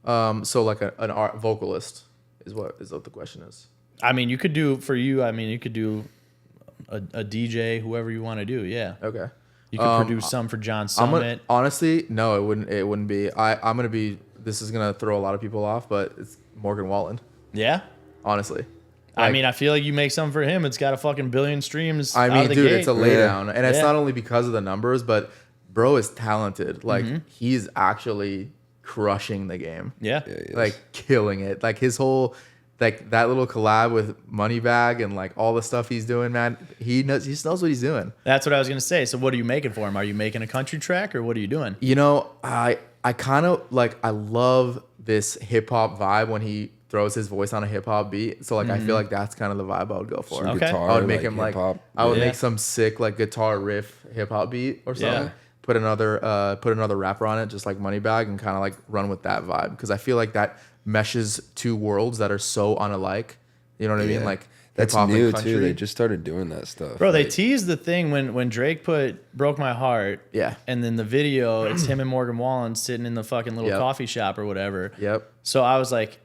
So like an art vocalist is what the question is. I mean, you could do for you. I mean, you could do a DJ, whoever you want to do. Yeah. Okay. You could produce some for John Summit. Honestly, no, it wouldn't. It wouldn't be. I'm gonna be. This is gonna throw a lot of people off, but it's Morgan Wallen. Yeah. Honestly. I mean, I feel like you make something for him. It's got a fucking billion streams. I out mean, of the dude, gate. it's a laydown, and it's Yeah. not only because of the numbers, but bro is talented. Like he's actually crushing the game. Yeah. Yeah, he is. Like killing it. Like his whole, like that little collab with Moneybag and like all the stuff he's doing, man. He knows what he's doing. That's what I was gonna say. So, what are you making for him? Are you making a country track, or what are you doing? You know, I kind of like, I love this hip hop vibe when he throws his voice on a hip hop beat. So like I feel like that's kind of the vibe I would go for. Some Okay. guitar, I would make him like hip-hop. I would Yeah. make some sick like guitar riff hip hop beat or something. Yeah. Put another rapper on it, just like Moneybag, and kind of like run with that vibe, because I feel like that meshes two worlds that are so unalike. You know what I mean? Yeah. Like That's hip-hop and new country. too. They just started doing that stuff. Bro, they Like, teased the thing when Drake put "Broke My Heart." Yeah. And then the video, it's him and Morgan Wallen sitting in the fucking little Yep. coffee shop or whatever. Yep. So I was like,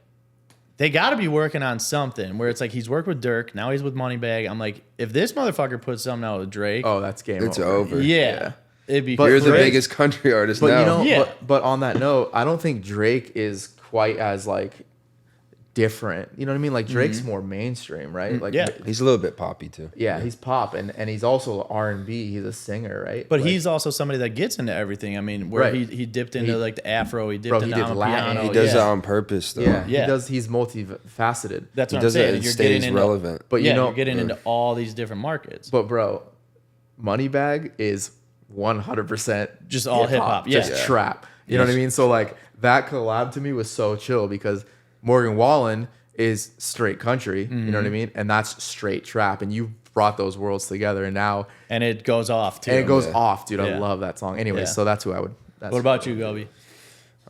they got to be working on something where it's like he's worked with Dirk, now he's with Moneybag. I'm like, if this motherfucker puts something out with Drake, Oh, that's game it's over. over. yeah, it'd be. But You're the great. biggest country artist But now. you know, Yeah. but on that note, I don't think Drake is quite as like different. You know what I mean? Like Drake's more mainstream, right? Like Yeah. He's a little bit poppy too. yeah, he's pop and he's also R&B. He's a singer, right? But Like, he's also somebody that gets into everything. I mean, where Right. he dipped into He- like the Afro, he dipped Bro, he into did Latin. piano. He does yeah. that on purpose though. yeah, Yeah. he's multifaceted. That's He what I'm does it saying. and You're stays getting into, relevant. But yeah, you know, you're getting into all these different markets. but bro, Moneybag is 100% Just all hip-hop, yeah. just Yeah. trap. You know what I Yes. mean? So like that collab to me was so chill, because Morgan Wallen is straight country. You know what I mean? And that's straight trap. And you brought those worlds together, and now And it goes off too. and it goes Yeah. off, dude. I Yeah. love that song. Anyways, Yeah. so that's who I would. That's What about you, Gobe?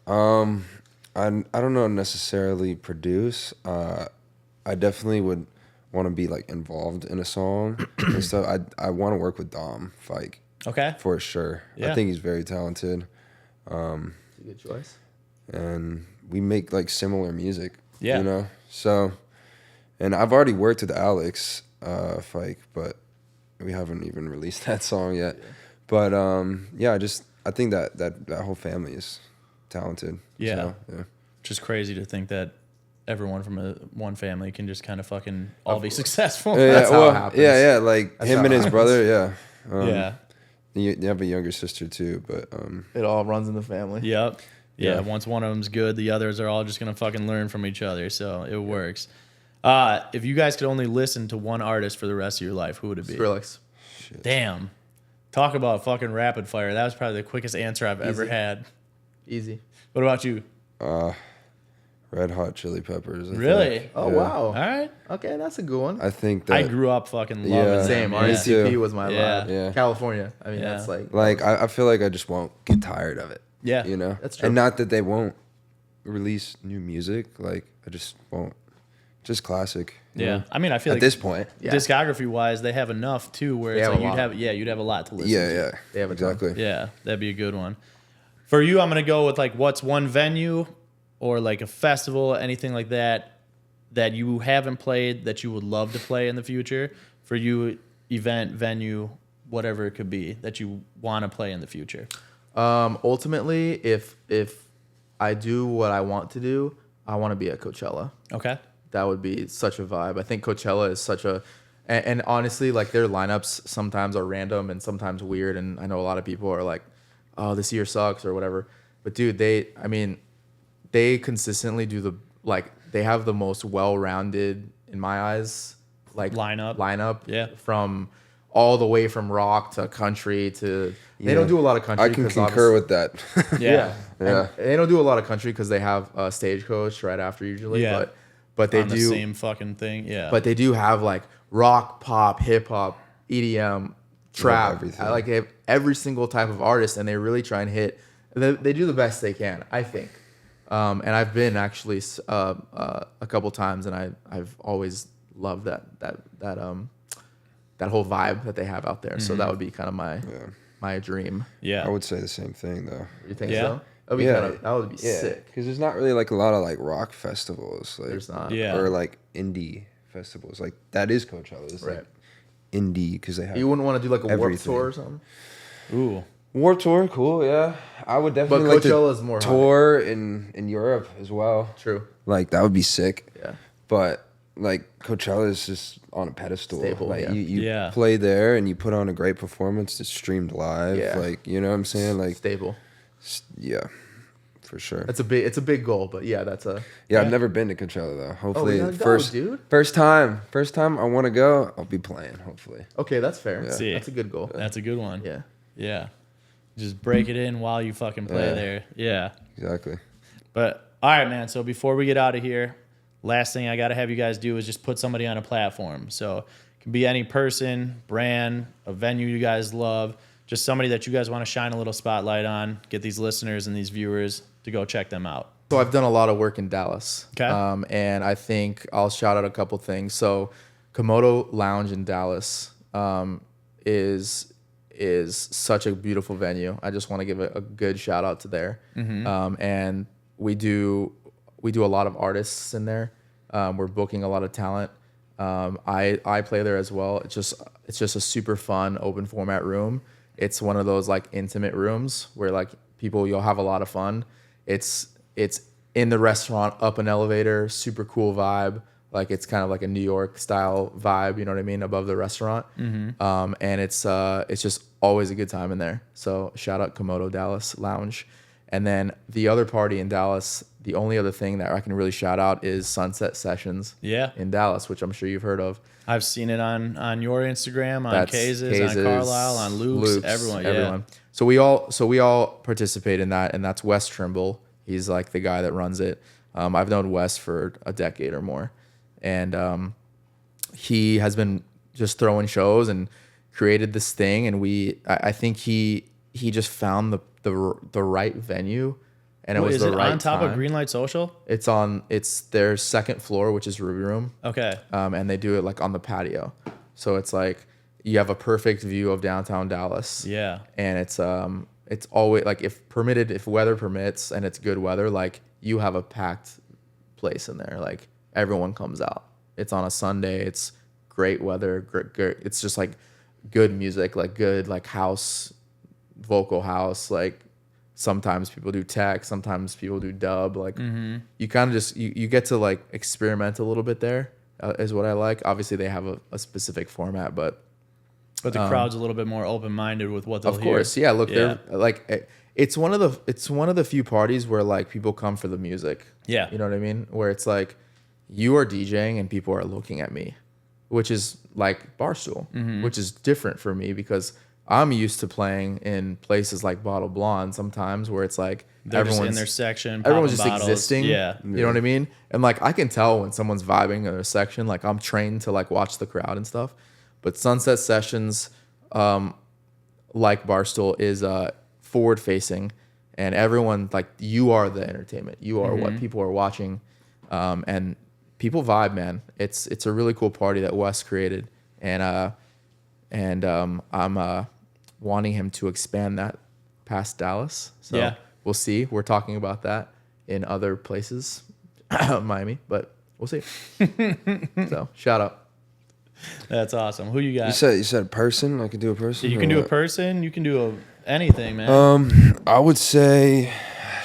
I don't know necessarily produce. I definitely would want to be like involved in a song and stuff. I want to work with Dom Fike Okay. for sure. Yeah. I think he's very talented, It's a good choice. and we make like similar music. Yeah. you know. So, and I've already worked with Alex Fike, but we haven't even released that song yet. Yeah. But yeah, I think that whole family is talented. Yeah. So, yeah. Just crazy to think that everyone from one family can just kind of fucking all be successful. Yeah, That's how well, it happens. Yeah, like That's him how and it his happens. brother. Yeah. Yeah. You have a younger sister too, but It all runs in the family. Yep. Yeah. Yeah. Once one of them's good, the others are all just gonna fucking learn from each other. So it works. If you guys could only listen to one artist for the rest of your life, who would it be? Skrillex. Damn. Talk about fucking rapid fire. That was probably the quickest answer I've ever Easy. had. Easy. What about you? Red Hot Chili Peppers. I Really? think. Oh Yeah. wow. All right. Okay, that's a good one. I think that I grew up fucking loving Yeah. them. Same. Yeah. RCP too. was my Yeah. vibe. Yeah. California. I mean, Yeah. that's like I feel like I just won't get tired of it. Yeah. You know? That's true. And not that they won't release new music. Like, I just won't. Just classic. you Yeah. know? I mean, I feel At like this point. Yeah. discography wise, they have enough too where They it's have like a lot. you'd have a lot to listen Yeah, to. yeah. They have a ton. exactly. Yeah, that'd be a good one. For you, I'm gonna go with like what's one venue or like a festival, anything like that that you haven't played that you would love to play in the future. For you, event, venue, whatever it could be that you want to play in the future. Ultimately, if I do what I want to do, I want to be at Coachella. Okay. That would be such a vibe. I think Coachella is such a, and honestly, like their lineups sometimes are random and sometimes weird. And I know a lot of people are like, "Oh, this year sucks" or whatever. But dude, they consistently do they have the most well-rounded, in my eyes, like lineup. Yeah. From all the way from rock to country to they don't do a lot of country. I can 'cause concur with that. Yeah. And they don't do a lot of country because they have a Stagecoach right after usually. Yeah. But they On the do same fucking thing. Yeah. but they do have like rock, pop, hip hop, EDM, trap. everything. I like they have every single type of artist, and they really try and hit. They do the best they can, I think. And I've been actually a couple times, and I've always loved that whole vibe that they have out there. So that would be kind of my dream. Yeah. I would say the same thing though. You think Yeah. so? That would be sick. Because there's not really like a lot of like rock festivals. Like, There's not. Yeah. Or like indie festivals. Like that is Coachella. It's Right. like indie because they have. You wouldn't want to do like a Warped everything. Tour or something? Ooh. Warped Tour, cool, yeah. I would definitely But like to Coachella is more tour in Europe as well. True. Like that would be sick. Yeah. But like Coachella is just on a pedestal. Staple, like yeah. you play there and you put on a great performance that's streamed live. Yeah. Like you know what I'm saying? Like Stable. yeah, for sure. It's a big goal, but yeah, that's a. Yeah, I've never been to Coachella though. Hopefully, gotta go, first dude. first time I want to go. I'll be playing. Hopefully, Okay, that's fair. See. That's a good goal. That's a good one. Yeah. Yeah. Just break it in while you fucking play Yeah. there. Yeah. exactly. But all right, man. So before we get out of here, last thing I got to have you guys do is just put somebody on a platform. So it can be any person, brand, a venue you guys love, just somebody that you guys want to shine a little spotlight on, get these listeners and these viewers to go check them out. So I've done a lot of work in Dallas. Okay. And I think I'll shout out a couple things. So Komodo Lounge in Dallas is such a beautiful venue. I just want to give a good shout out to there. And we do a lot of artists in there. We're booking a lot of talent. I play there as well. It's just a super fun open format room. It's one of those like intimate rooms where like you'll have a lot of fun. It's in the restaurant, up an elevator, super cool vibe. Like it's kind of like a New York style vibe, you know what I mean, above the restaurant. And it's just always a good time in there. So shout out Komodo Dallas Lounge. And then the other party in Dallas, the only other thing that I can really shout out is Sunset Sessions. Yeah. In Dallas, which I'm sure you've heard of. I've seen it on your Instagram, on That's Kaze's, on Carlisle, on Luke's, everyone. Yeah. So we all participate in that, and that's Wes Trimble. He's like the guy that runs it. I've known Wes for a decade or more, and he has been just throwing shows and created this thing. And I think he just found the right venue, and it was the right on top time. of Greenlight Social? It's their second floor, which is Ruby Room. Okay. And they do it like on the patio. So it's like you have a perfect view of downtown Dallas. Yeah. And it's always like if weather permits and it's good weather, like you have a packed place in there. Like everyone comes out. It's on a Sunday. It's great weather. Great. It's just like good music, like good like house, vocal house. Like sometimes people do tech, sometimes people do dub. Like you kind of just you get to like experiment a little bit there. Is what I like. Obviously, they have a specific format, but the crowd's a little bit more open-minded with what they'll of course, hear. yeah. Look, they're like it's one of the few parties where like people come for the music. Yeah. You know what I mean? Where it's like you are DJing and people are looking at me, which is like Barstool, which is different for me because I'm used to playing in places like Bottle Blonde sometimes where it's like They're just in their section. everyone's just popping bottles. existing. Yeah. You know what I mean? And like I can tell when someone's vibing in their section. Like I'm trained to like watch the crowd and stuff. But Sunset Sessions, like Barstool, is forward facing, and everyone like you are the entertainment. You are what people are watching, and people vibe, man. It's a really cool party that Wes created, and I'm wanting him to expand that past Dallas. So Yeah. we'll see. We're talking about that in other places, Miami, but we'll see. So shout out. That's awesome. Who you got? You said person. I could do a person. You or can do a what? person. You can do anything, man. I would say,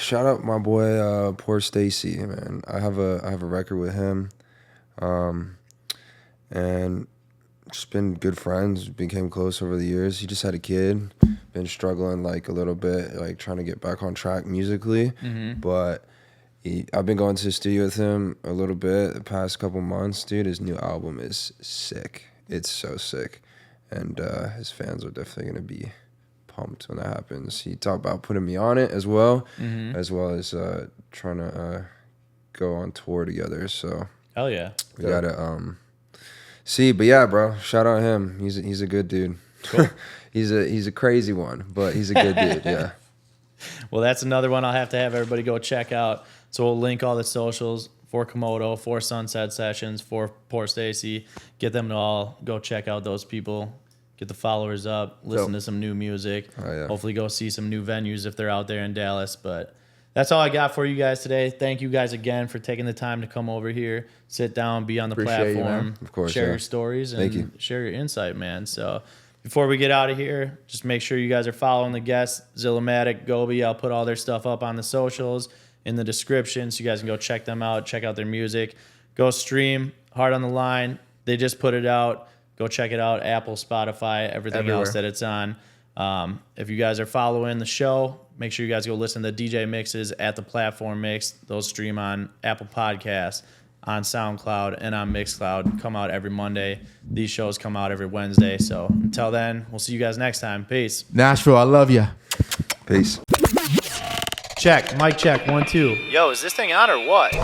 shout out my boy, Poor Stacy. Man, I have a record with him, and just been good friends. Became close over the years. He just had a kid. Been struggling like a little bit, like trying to get back on track musically, but. I've been going to the studio with him a little bit the past couple months, dude. His new album is sick. It's so sick. And his fans are definitely going to be pumped when that happens. He talked about putting me on it as well as trying to go on tour together. So Hell yeah. we got to see. But yeah, bro, shout out him. He's a good dude. Cool. he's a crazy one, but he's a good dude, yeah. Well, that's another one I'll have to have everybody go check out. So we'll link all the socials for Komodo, for Sunset Sessions, for Poor Stacy. Get them to all go check out those people. get the followers up, listen to some new music. Oh, yeah. Hopefully go see some new venues if they're out there in Dallas. But that's all I got for you guys today. Thank you guys again for taking the time to come over here, sit down, be on the Appreciate you, platform, man. Of course, share yeah. your stories, Thank and you. share your insight, man. So before we get out of here, just make sure you guys are following the guests, Zillamatic, Gobe. I'll put all their stuff up on the socials in the description so you guys can go check them out, check out their music. Go stream Heart on the Line. They just put it out. Go check it out. Apple, Spotify, everything Everywhere. else that it's on. If you guys are following the show, make sure you guys go listen to DJ mixes at the Platform Mix. Those stream on Apple Podcasts, on SoundCloud, and on Mixcloud. Come out every Monday. These shows come out every Wednesday. So until then, we'll see you guys next time. Peace. Nashville, I love you. Peace. Check. Mic check. 1, 2. Yo, is this thing on or what?